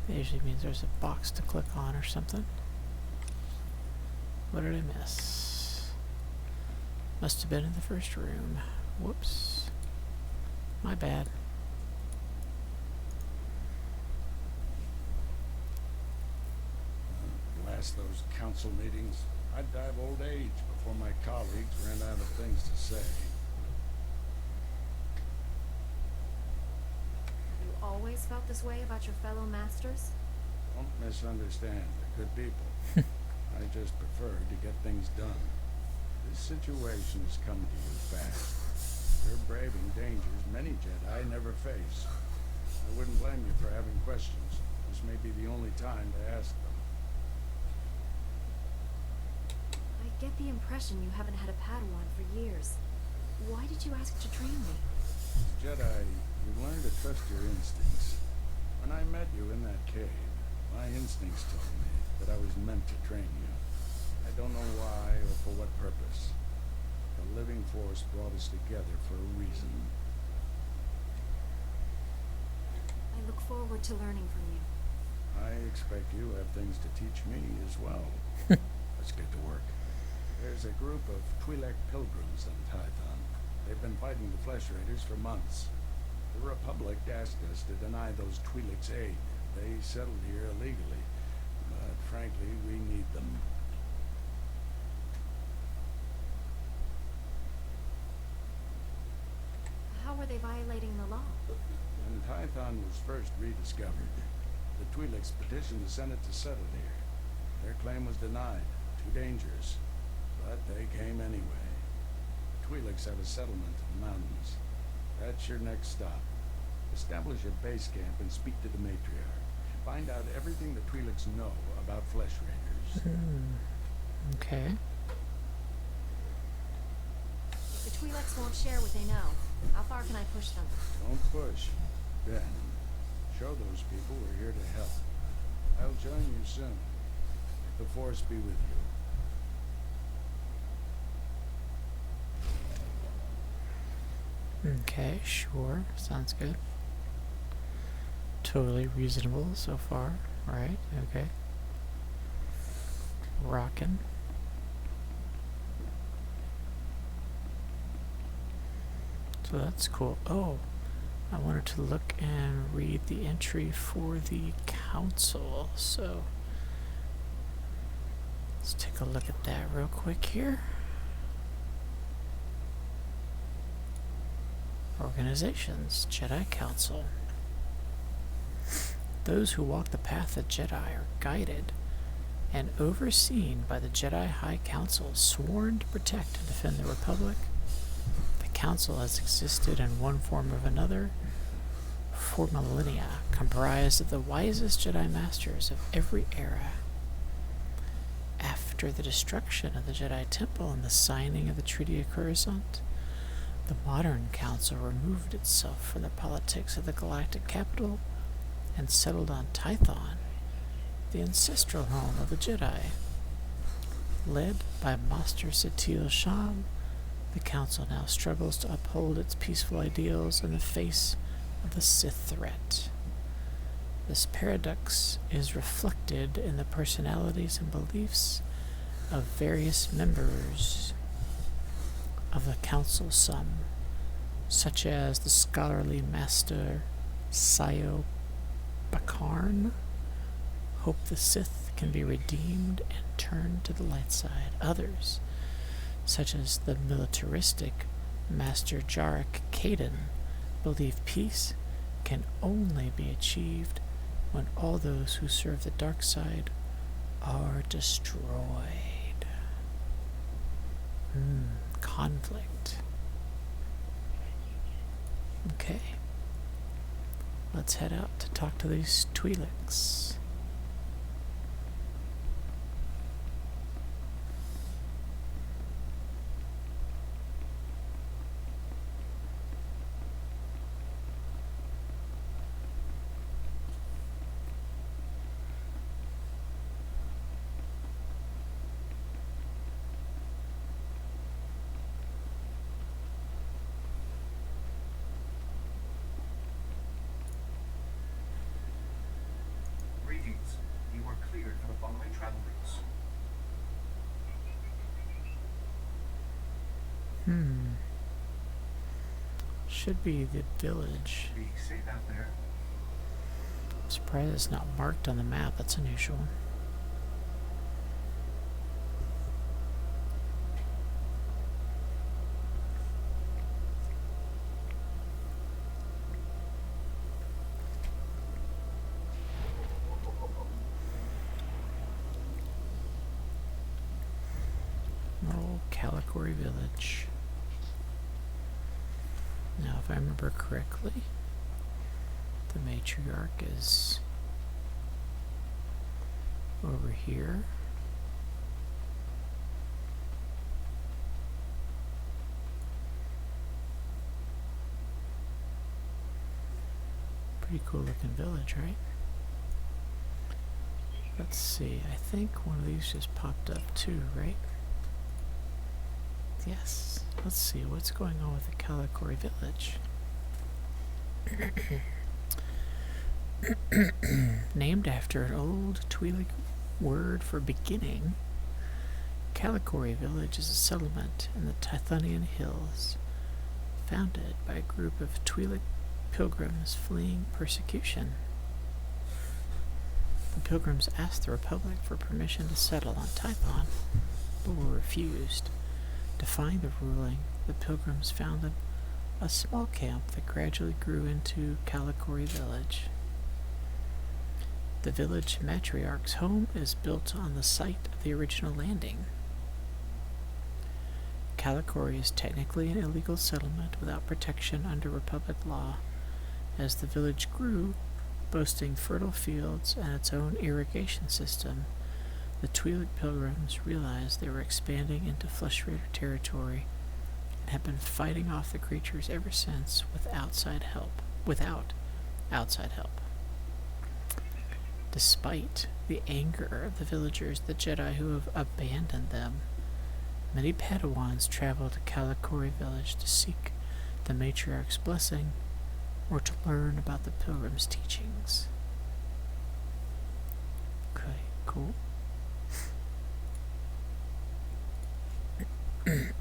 That usually means there's a box to click on or something. What did I miss? Must have been in the first room. Whoops. My bad. Last those council meetings, I'd die of old age before my colleagues ran out of things to say. You always felt this way about your fellow masters? Don't misunderstand. They're good people. I just prefer to get things done. This situation has come to you fast. You're braving dangers many Jedi never face. I wouldn't blame you for having questions. This may be the only time to ask them. I get the impression you haven't had a Padawan for years. Why did you ask to train me? As Jedi, you learn to trust your instincts. When I met you in that cave, my instincts told me that I was meant to train you. I don't know why or for what purpose. The living force brought us together for a reason. I look forward to learning from you. I expect you have things to teach me as well. Let's get to work. There's a group of Twi'lek pilgrims on Tython. They've been fighting the Flesh Raiders for months. The Republic asked us to deny those Twi'leks aid. They settled here illegally, but frankly, we need them. How are they violating the law? When Tython was first rediscovered, the Twi'leks petitioned the Senate to settle here. Their claim was denied. Too dangerous. But they came anyway. The Twi'leks have a settlement in the mountains. That's your next stop. Establish a base camp and speak to the matriarch. Find out everything the Twi'leks know about Flesh Raiders. Okay. If the Twi'leks won't share what they know, how far can I push them? Don't push. Ben, show those people we're here to help. I'll join you soon. May the Force be with you. Okay, sure. Sounds good. Totally reasonable so far. Right, okay. Rockin'. So that's cool. Oh, I wanted to look and read the entry for the council. So let's take a look at that real quick here. Organizations, Jedi Council. Those who walk the path of Jedi are guided and overseen by the Jedi High Council, sworn to protect and defend the Republic. The Council has existed in one form or another for millennia, comprised of the wisest Jedi Masters of every era. After the destruction of the Jedi Temple and the signing of the Treaty of Coruscant, the modern Council removed itself from the politics of the galactic capital and settled on Tython, the ancestral home of the Jedi. Led by Master Satil Sham, the Council now struggles to uphold its peaceful ideals in the face of the Sith threat. This paradox is reflected in the personalities and beliefs of various members of the Council, such as the scholarly Master Sayo Bakarn, hope the Sith can be redeemed and turned to the light side. Others, such as the militaristic Master Jarek Kaden, believe peace can only be achieved when all those who serve the dark side are destroyed. Conflict. Okay. Let's head out to talk to these Twi'leks. Greetings. You are cleared for the following travel routes. Should be the village. Be safe out there. I'm surprised it's not marked on the map. That's unusual. Old Calicory Village. Now, if I remember correctly, the matriarch is over here. Pretty cool looking village, right? Let's see, I think one of these just popped up too, right? Yes. Let's see what's going on with the Calicory Village. Named after an old Twi'lek word for beginning, Calicory Village is a settlement in the Tythonian Hills, founded by a group of Twi'lek pilgrims fleeing persecution. The pilgrims asked the Republic for permission to settle on Tython, but were refused. Defying the ruling, the pilgrims founded a small camp that gradually grew into Calicory Village. The village matriarch's home is built on the site of the original landing. Calicory is technically an illegal settlement without protection under Republic law. As the village grew, boasting fertile fields and its own irrigation system, the Twi'lek pilgrims realized they were expanding into Flesh Raider territory and have been fighting off the creatures ever since without outside help. Despite the anger of the villagers, the Jedi who have abandoned them, many Padawans travel to Calicory Village to seek the matriarch's blessing or to learn about the pilgrim's teachings. Okay, cool. And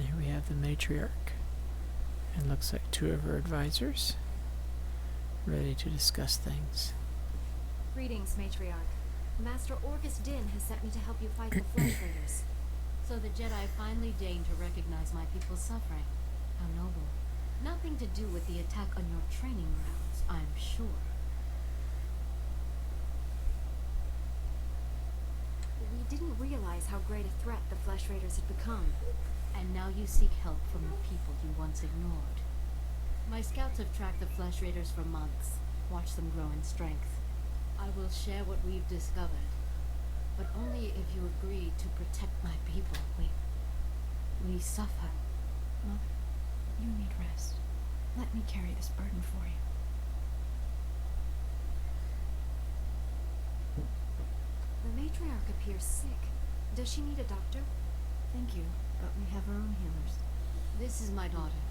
here we have the matriarch. And looks like two of her advisors ready to discuss things. Greetings, Matriarch. Master Orcus Din has sent me to help you fight the Flesh Raiders. So the Jedi finally deigned to recognize my people's suffering. How noble. Nothing to do with the attack on your training grounds, I'm sure. We didn't realize how great a threat the Flesh Raiders had become. And now you seek help from the people you once ignored. My scouts have tracked the Flesh Raiders for months, watched them grow in strength. I will share what we've discovered, but only if you agree to protect my people. We suffer. Mother, you need rest. Let me carry this burden for you. The Matriarch appears sick. Does she need a doctor? Thank you, but we have our own healers. This is my daughter,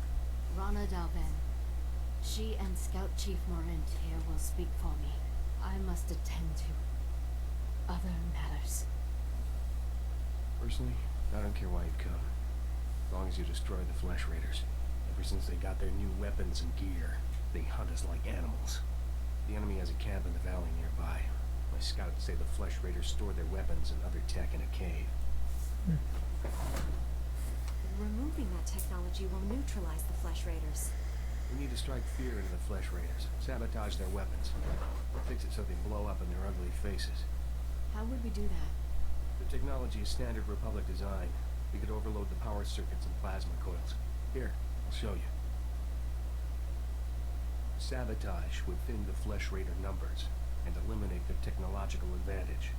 Rana Dalven. She and Scout Chief Morint here will speak for me. I must attend to other matters. Personally, I don't care why you've come. As long as you destroy the Flesh Raiders. Ever since they got their new weapons and gear, they hunt us like animals. The enemy has a camp in the valley nearby. My scouts say the Flesh Raiders store their weapons and other tech in a cave. Removing that technology will neutralize the Flesh Raiders. We need to strike fear into the Flesh Raiders, sabotage their weapons, fix it so they blow up in their ugly faces. How would we do that? The technology is standard Republic design. We could overload the power circuits and plasma coils. Here, I'll show you. Sabotage would thin the Flesh Raider numbers and eliminate their technological advantage.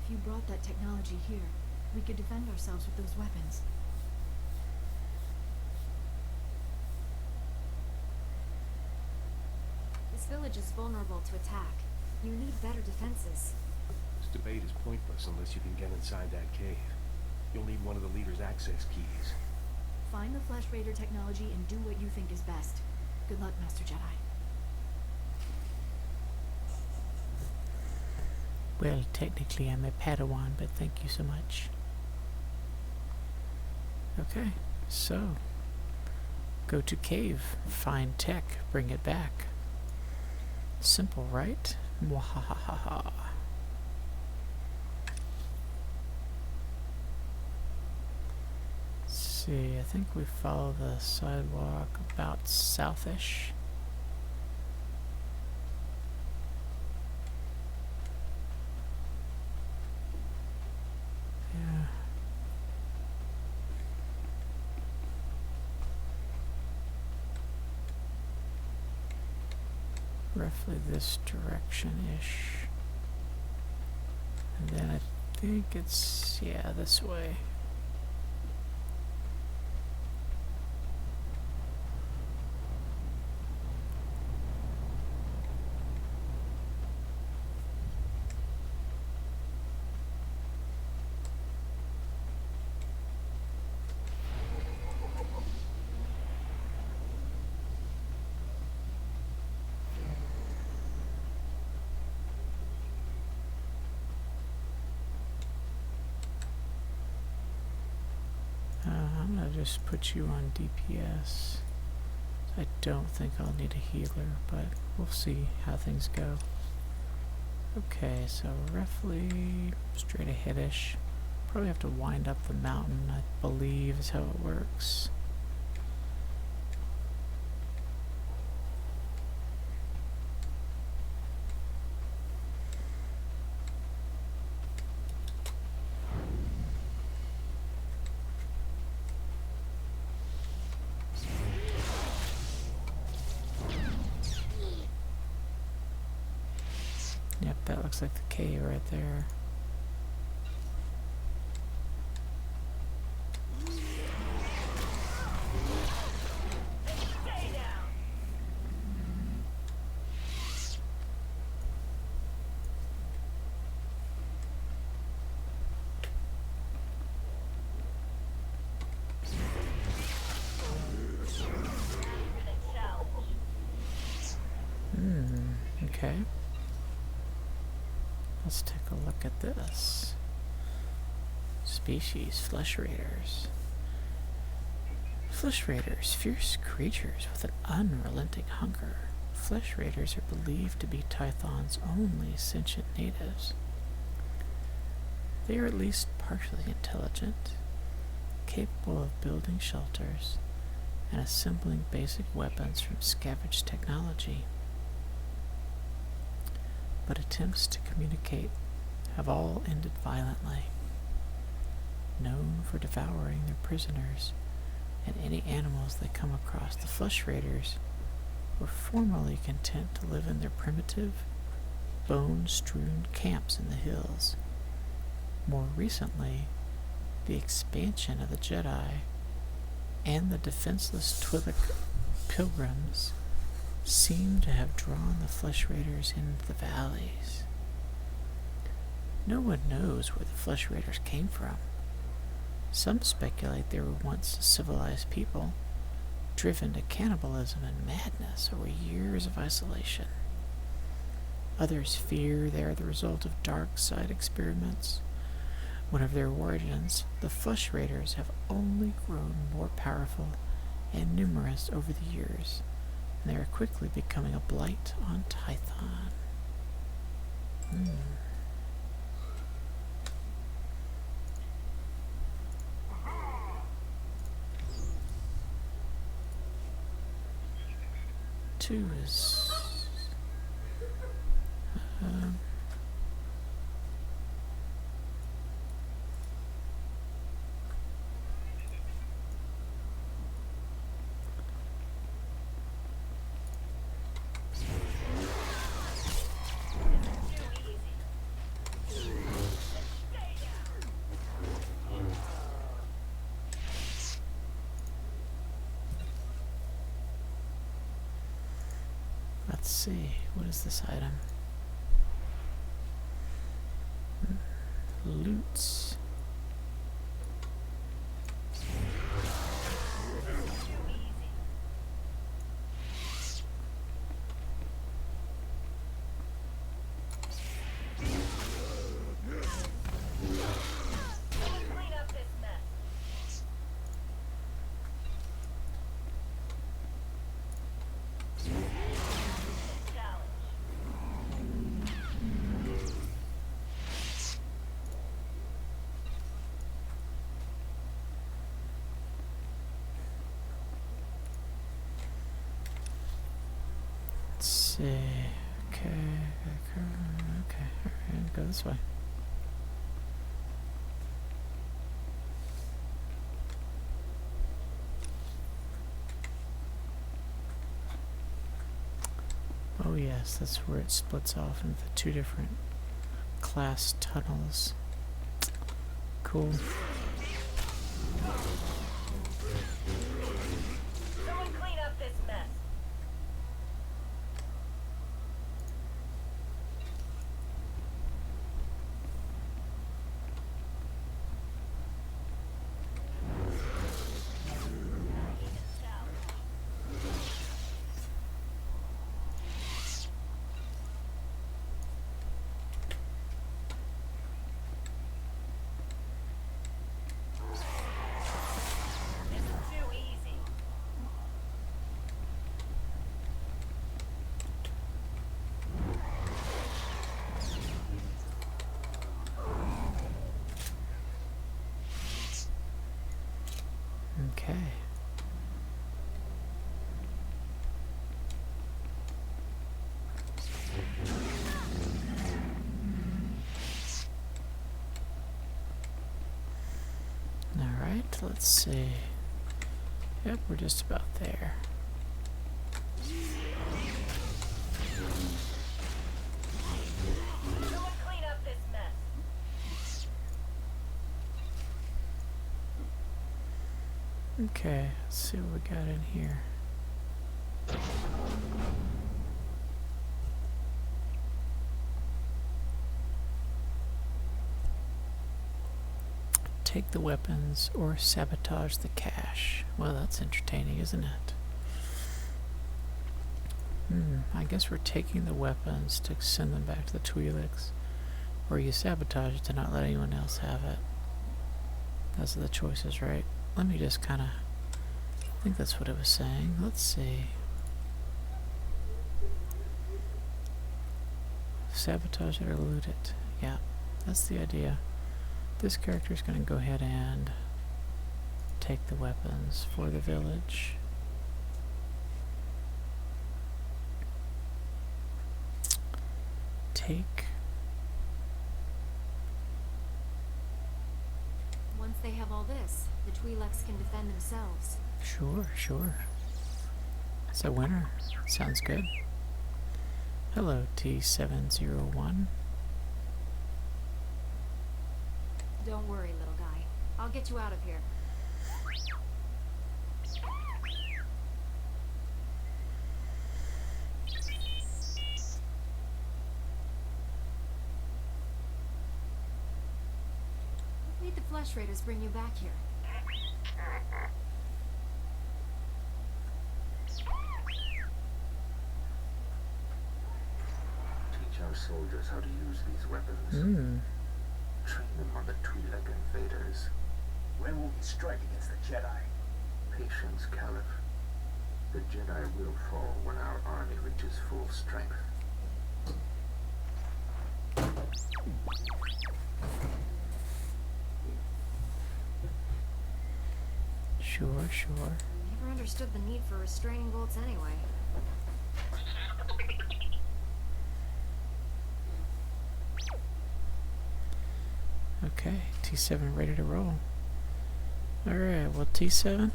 If you brought that technology here, we could defend ourselves with those weapons. This village is vulnerable to attack. You need better defenses. This debate is pointless unless you can get inside that cave. You'll need one of the leader's access keys. Find the Flesh Raider technology and do what you think is best. Good luck, Master Jedi. Well, technically I'm a Padawan, but thank you so much. Okay, so go to cave, find tech, bring it back. Simple, right? Mwahahaha. See, I think we follow the sidewalk about southish. Yeah. Roughly this direction-ish. And then I think it's, yeah, this way. I'm gonna just put you on DPS. I don't think I'll need a healer, but we'll see how things go. Okay, so roughly straight ahead-ish. Probably have to wind up the mountain, I believe is how it works. Yep, that looks like the cave right there. Okay. Let's take a look at this. Species, Flesh Raiders. Flesh Raiders, fierce creatures with an unrelenting hunger. Flesh Raiders are believed to be Tython's only sentient natives. They are at least partially intelligent, capable of building shelters and assembling basic weapons from scavenged technology. But attempts to communicate have all ended violently. Known for devouring their prisoners and any animals they come across, the Flesh Raiders were formerly content to live in their primitive, bone-strewn camps in the hills. More recently, the expansion of the Jedi and the defenseless Twi'lek pilgrims seem to have drawn the Flesh Raiders into the valleys. No one knows where the Flesh Raiders came from. Some speculate they were once a civilized people, driven to cannibalism and madness over years of isolation. Others fear they are the result of dark side experiments. One of their origins, the Flesh Raiders have only grown more powerful and numerous over the years, and they are quickly becoming a blight on Tython. Two is... Let's see, what is this item? Loots. Okay, alright, go this way. Oh yes, that's where it splits off into two different class tunnels. Cool. Someone clean up this mess. Okay. Alright, let's see. Yep, we're just about there. Someone clean up this mess. Okay, let's see what we got in here. Take the weapons or sabotage the cache. Well, that's entertaining, isn't it? I guess we're taking the weapons to send them back to the Twi'leks. Or you sabotage it to not let anyone else have it. Those are the choices, right? Let me just kind of... I think that's what it was saying. Let's see. Sabotage it or loot it. Yeah, that's the idea. This character is going to go ahead and take the weapons for the village. Take. Once they have all this, the Twi'leks can defend themselves. Sure, sure. It's a winner. Sounds good. Hello, T701. Don't worry, little guy. I'll get you out of here. What made the Flesh Raiders bring you back here? Teach our soldiers how to use these weapons. Train them on the Twi'lek invaders. When will we strike against the Jedi? Patience, Caliph. The Jedi will fall when our army reaches full strength. Sure, sure. Never understood the need for restraining bolts anyway. Okay, T7 ready to roll. Alright, well T7,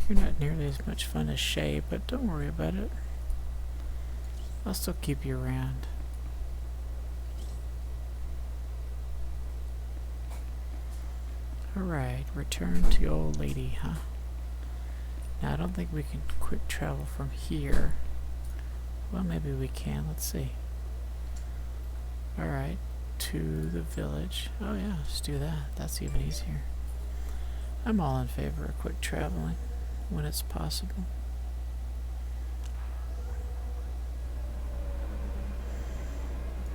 you're not nearly as much fun as Shay, but don't worry about it. I'll still keep you around. Alright, return to old lady, huh? Now I don't think we can quick travel from here. Well, maybe we can, let's see. Alright. To the village. Oh yeah, let's do that. That's even easier. I'm all in favor of quick traveling when it's possible.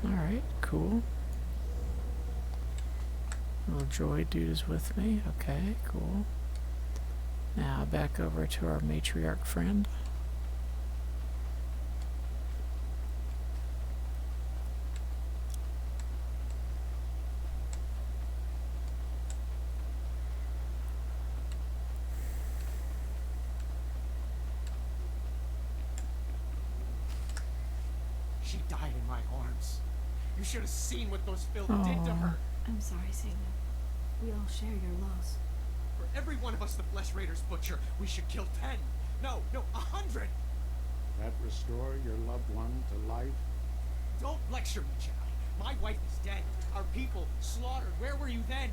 Alright, cool. Little droid dude is with me. Okay, cool. Now back over to our matriarch friend. She died in my arms. You should have seen what those filth did to her. I'm sorry, Sailor. We all share your loss. For every one of us the Flesh Raiders butcher, we should kill 10. No, 100. That restore your loved one to life? Don't lecture me, Jedi. My wife is dead. Our people slaughtered. Where were you then?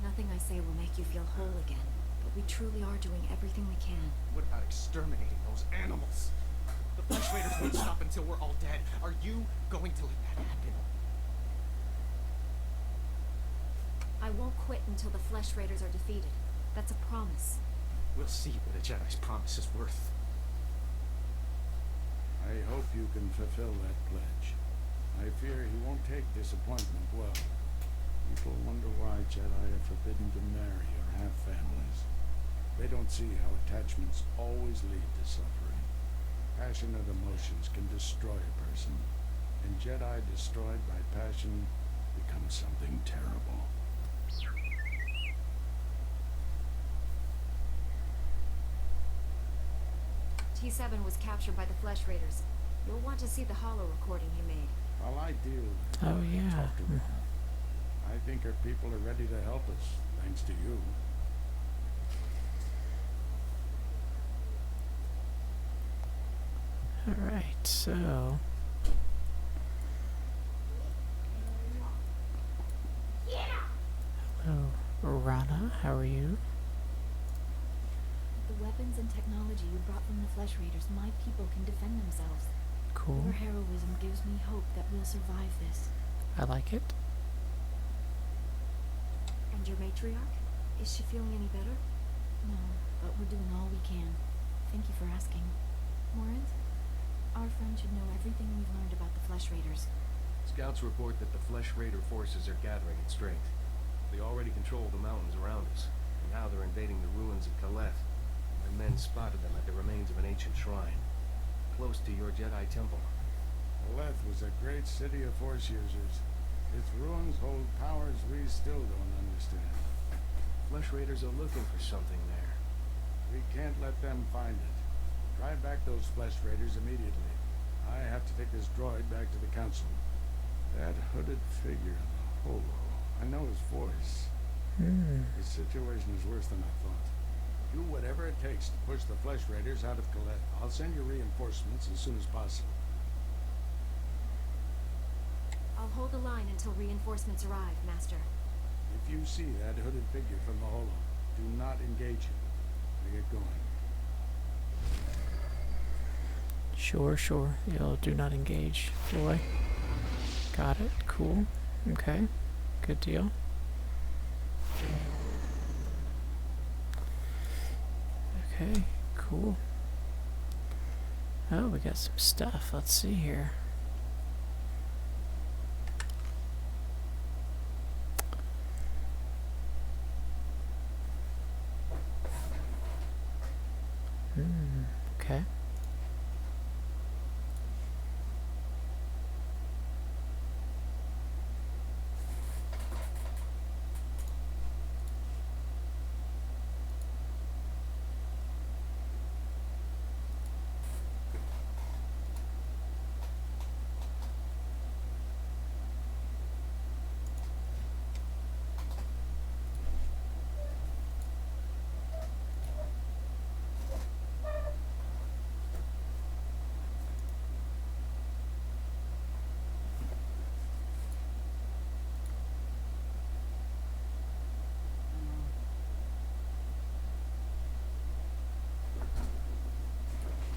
Nothing I say will make you feel whole again, but we truly are doing everything we can. What about exterminating those animals? The Flesh Raiders won't stop until we're all dead. Are you going to let that happen? I won't quit until the Flesh Raiders are defeated. That's a promise. We'll see what a Jedi's promise is worth. I hope you can fulfill that pledge. I fear he won't take disappointment well. People wonder why Jedi are forbidden to marry or have families. They don't see how attachments always lead to suffering. Passionate emotions can destroy a person, and Jedi destroyed by passion becomes something terrible. T7 was captured by the Flesh Raiders. You'll want to see the holo recording he made. While I deal with Oh, yeah. talk to them. I think our people are ready to help us, thanks to you. Alright, so... Hello, Rana, how are you? The weapons and technology you brought from the Flesh Raiders, my people can defend themselves. Cool. Your heroism gives me hope that we'll survive this. I like it. And your matriarch? Is she feeling any better? No, but we're doing all we can. Thank you for asking. Morant, our friend should know everything we've learned about the Flesh Raiders. Scouts report that the Flesh Raider forces are gathering in strength. They already control the mountains around us, and now they're invading the ruins of Kaleth. My men spotted them at the remains of an ancient shrine, close to your Jedi temple. Kaleth was a great city of Force users. Its ruins hold powers we still don't understand. Flesh Raiders are looking for something there. We can't let them find it. Drive back those Flesh Raiders immediately. I have to take this droid back to the Council. That hooded figure in the holo, I know his voice. The situation is worse than I thought. Do whatever it takes to push the Flesh Raiders out of Kaleth. I'll send you reinforcements as soon as possible. I'll hold the line until reinforcements arrive, Master. If you see that hooded figure from the holo, do not engage him. We get going. Sure. You'll do not engage. Boy. Got it. Cool. Okay. Good deal. Okay. Cool. Oh, we got some stuff. Let's see here. Okay.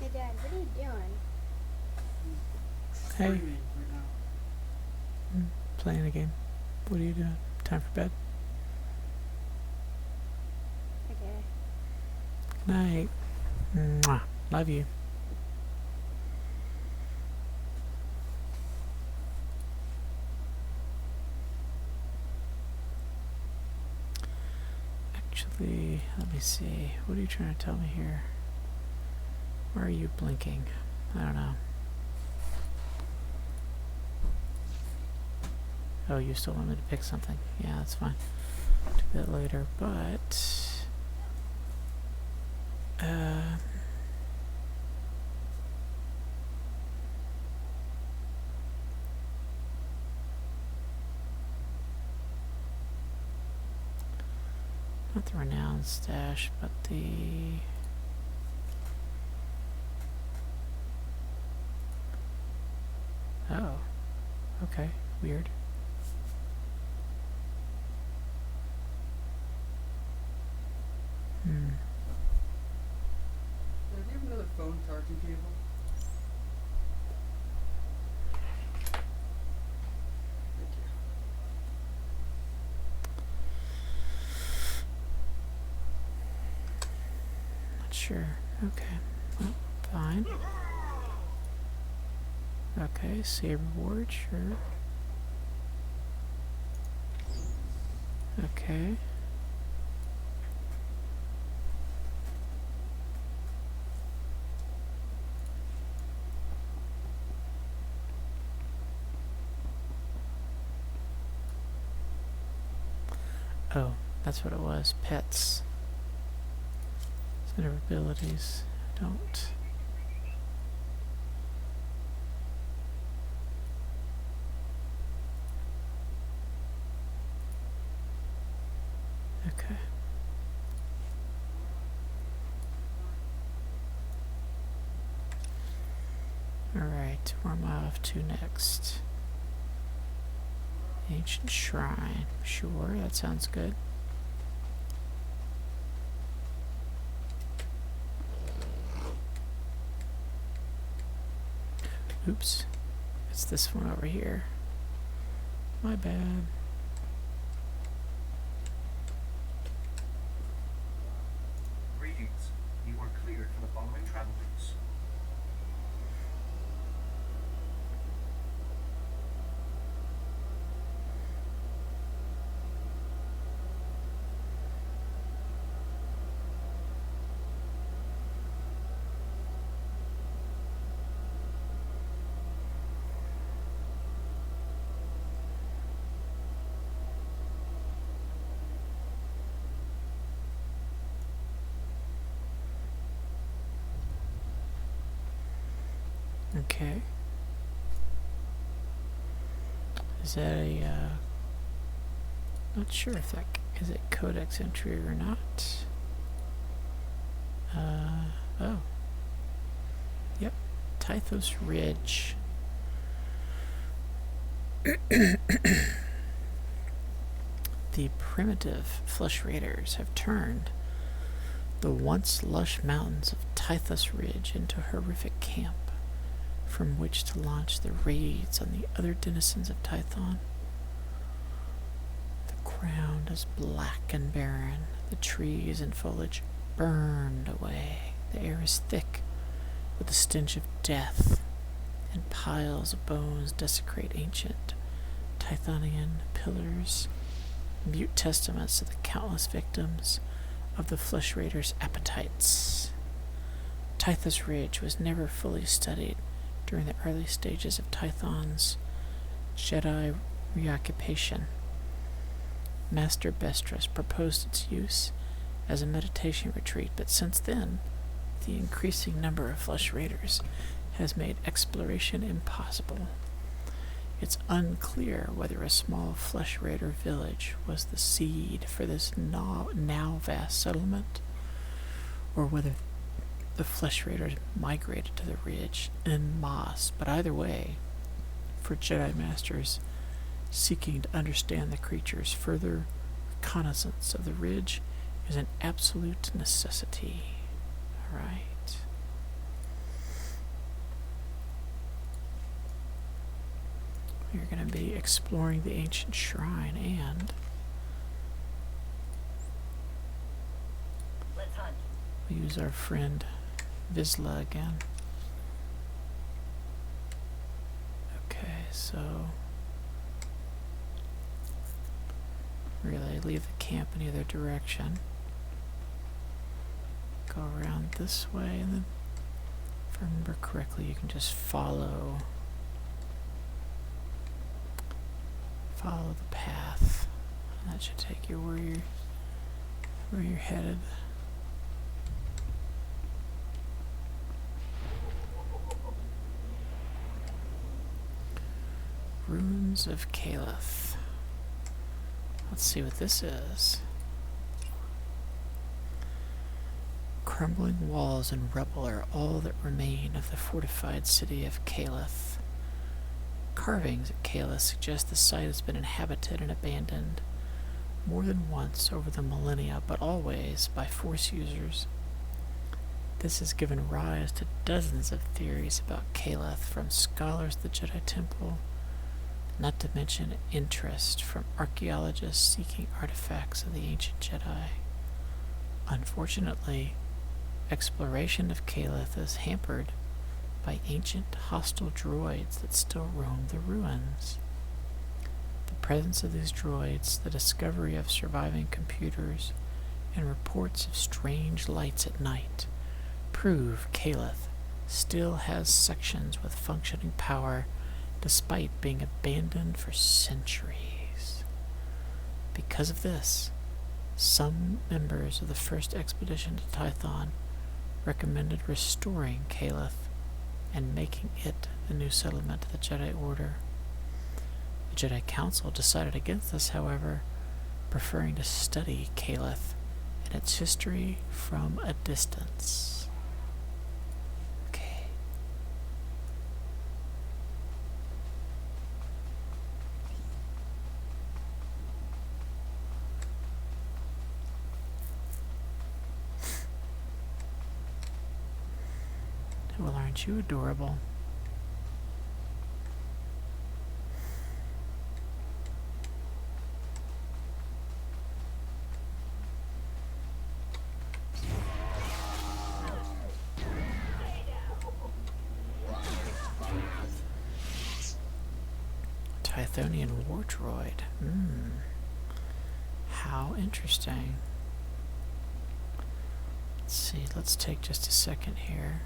Hey Dad, what are you doing? Hey. Streaming right now. Playing a game. What are you doing? Time for bed? Okay. Good night. Mwah. Love you. Actually, let me see. What are you trying to tell me here? Why are you blinking? I don't know. Oh, you still want me to pick something? Yeah, that's fine. Do that later, but... not the renowned stash, but the... Oh. Okay. Weird. Do you have another phone charging cable? Thank you. Not sure. Okay. Well, fine. Okay, save reward, sure. Okay. Oh, that's what it was. Pets. Center of abilities. Don't. Okay. Alright, where am I off to next? Ancient Shrine. Sure, that sounds good. Oops. It's this one over here. My bad. Greetings. You are cleared for the following travel routes. Okay. Is that a, not sure if that, is it Codex entry or not? Oh. Yep. Tythos Ridge. The primitive Flesh Raiders have turned the once lush mountains of Tythos Ridge into a horrific camp from which to launch their raids on the other denizens of Tython. The ground is black and barren, the trees and foliage burned away. The air is thick with the stench of death, and piles of bones desecrate ancient Tythonian pillars, mute testaments to the countless victims of the Flesh Raiders' appetites. Tythos Ridge was never fully studied during the early stages of Tython's Jedi reoccupation. Master Bestris proposed its use as a meditation retreat, but since then, the increasing number of Flesh Raiders has made exploration impossible. It's unclear whether a small Flesh Raider village was the seed for this now vast settlement, or whether the Flesh Raiders migrated to the ridge en masse. But either way, for Jedi Masters seeking to understand the creatures, further reconnaissance of the ridge is an absolute necessity. Alright. We're going to be exploring the ancient shrine and Let's hunt. we'll use our friend Vizsla again. Okay, so really leave the camp in either direction. Go around this way, and then if I remember correctly, you can just follow the path. And that should take you where you're headed. Ruins of Caliph. Let's see what this is. Crumbling walls and rubble are all that remain of the fortified city of Caliph. Carvings at Caliph suggest the site has been inhabited and abandoned more than once over the millennia, but always by Force users. This has given rise to dozens of theories about Caliph, from scholars of the Jedi Temple, not to mention interest from archaeologists seeking artifacts of the ancient Jedi. Unfortunately, exploration of Caliph is hampered by ancient hostile droids that still roam the ruins. The presence of these droids, the discovery of surviving computers, and reports of strange lights at night prove Caliph still has sections with functioning power despite being abandoned for centuries. Because of this, some members of the first expedition to Tython recommended restoring Caliph and making it the new settlement of the Jedi Order. The Jedi Council decided against this, however, preferring to study Caliph and its history from a distance. Okay. Well, aren't you adorable? Tythonian war droid. How interesting. Let's see, let's take just a second here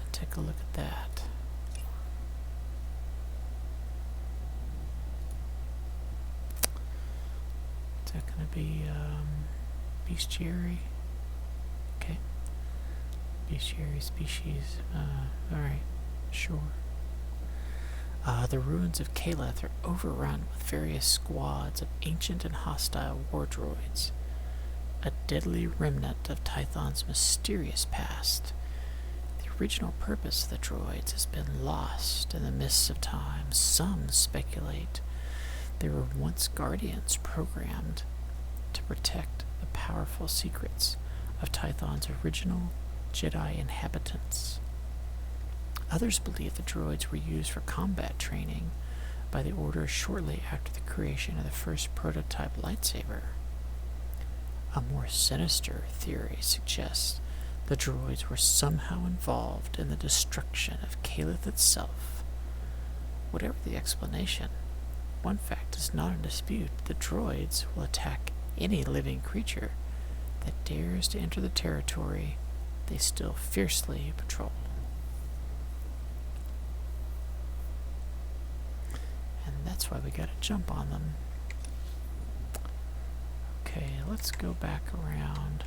and take a look at that. Is that going to be bestiary? Okay. Bestiary species. Alright, sure. The ruins of Kaleth are overrun with various squads of ancient and hostile war droids. A deadly remnant of Tython's mysterious past. The original purpose of the droids has been lost in the mists of time. Some speculate they were once guardians programmed to protect the powerful secrets of Tython's original Jedi inhabitants. Others believe the droids were used for combat training by the Order shortly after the creation of the first prototype lightsaber. A more sinister theory suggests the droids were somehow involved in the destruction of Kaleth itself. Whatever the explanation, one fact is not in dispute: the droids will attack any living creature that dares to enter the territory they still fiercely patrol. And that's why we gotta jump on them. Okay, let's go back around.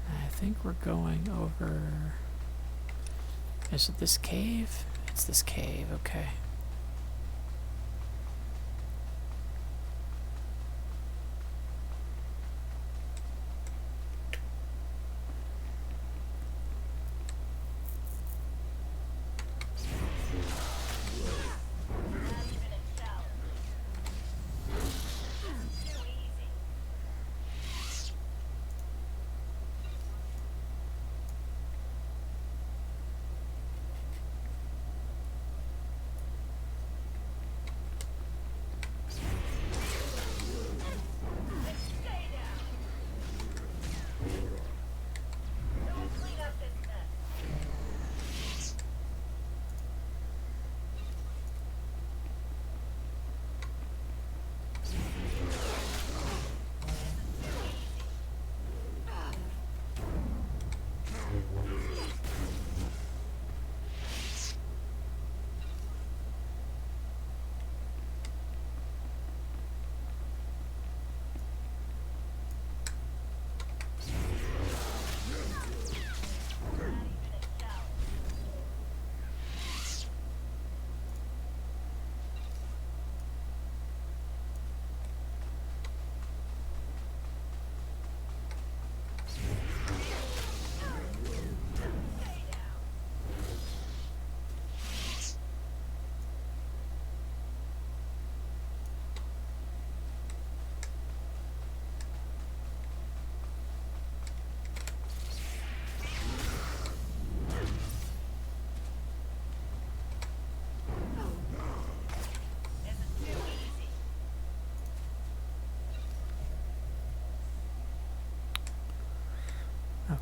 I think we're going over... Is it this cave? It's this cave, okay.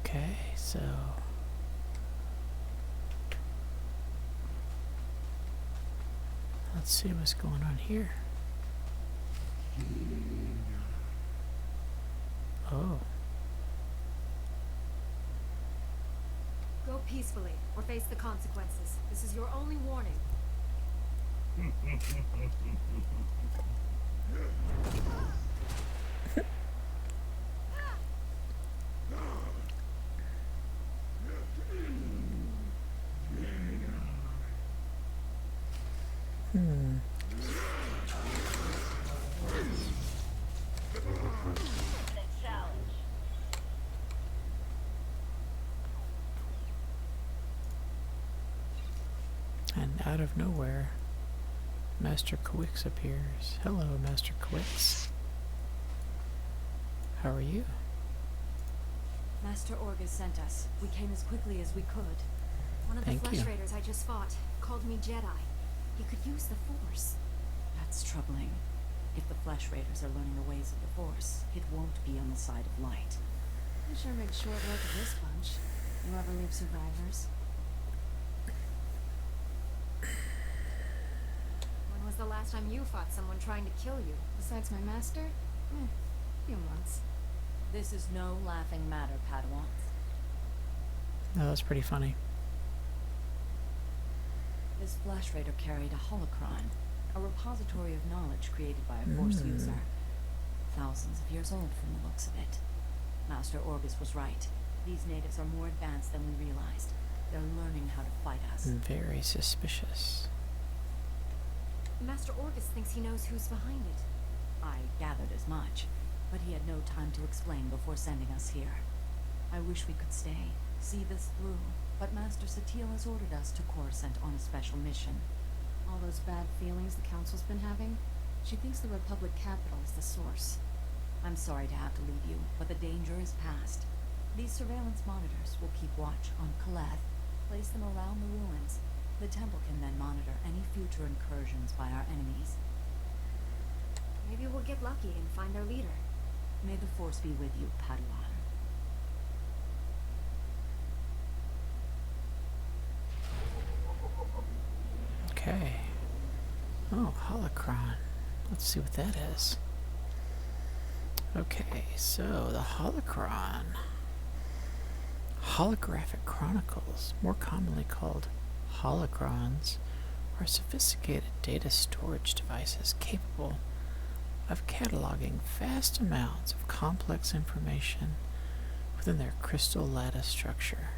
Okay, so let's see what's going on here. Oh. Go peacefully, or face the consequences. This is your only warning. And out of nowhere, Master Codex appears. Hello, Master Codex. How are you? Master Orgaz sent us. We came as quickly as we could. One of the Flesh Raiders I just fought called me Jedi. He could use the Force. That's troubling. If the Flesh Raiders are learning the ways of the Force, it won't be on the side of light. We sure make short work of this bunch. You ever leave survivors? When was the last time you fought someone trying to kill you? Besides my master? Few months. This is no laughing matter, Padawans. Oh, that's pretty funny. This Flesh Raider carried a holocron, a repository of knowledge created by a Force user. Thousands of years old from the looks of it. Master Orgus was right. These natives are more advanced than we realized. They're learning how to fight us. Very suspicious. Master Orgus thinks he knows who's behind it. I gathered as much, but he had no time to explain before sending us here. I wish we could stay, see this through, but Master Sentinel has ordered us to Coruscant on a special mission. All those bad feelings the Council's been having? She thinks the Republic capital is the source. I'm sorry to have to leave you, but the danger is past. These surveillance monitors will keep watch on Kaleth, place them around the ruins. The temple can then monitor any future incursions by our enemies. Maybe we'll get lucky and find our leader. May the Force be with you, Padawan. Okay. Oh, holocron. Let's see what that is. Okay, so the holocron. Holographic chronicles, more commonly called holocrons, are sophisticated data storage devices capable of cataloging vast amounts of complex information within their crystal lattice structure.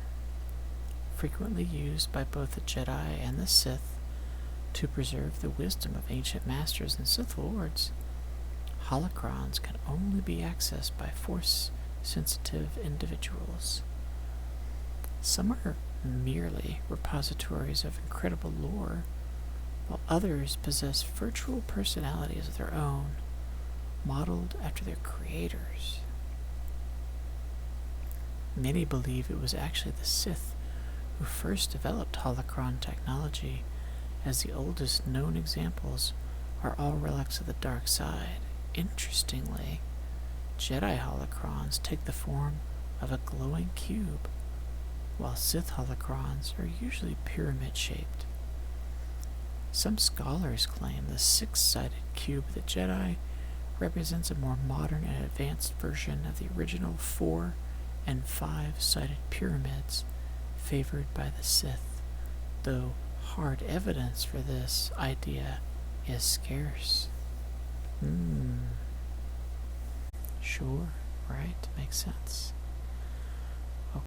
Frequently used by both the Jedi and the Sith to preserve the wisdom of ancient masters and Sith lords, holocrons can only be accessed by Force-sensitive individuals. Some are merely repositories of incredible lore, while others possess virtual personalities of their own, modeled after their creators. Many believe it was actually the Sith who first developed holocron technology, as the oldest known examples are all relics of the dark side. Interestingly, Jedi holocrons take the form of a glowing cube, while Sith holocrons are usually pyramid-shaped. Some scholars claim the six-sided cube of the Jedi represents a more modern and advanced version of the original 4- and 5-sided pyramids favored by the Sith, though hard evidence for this idea is scarce. Sure, right? Makes sense.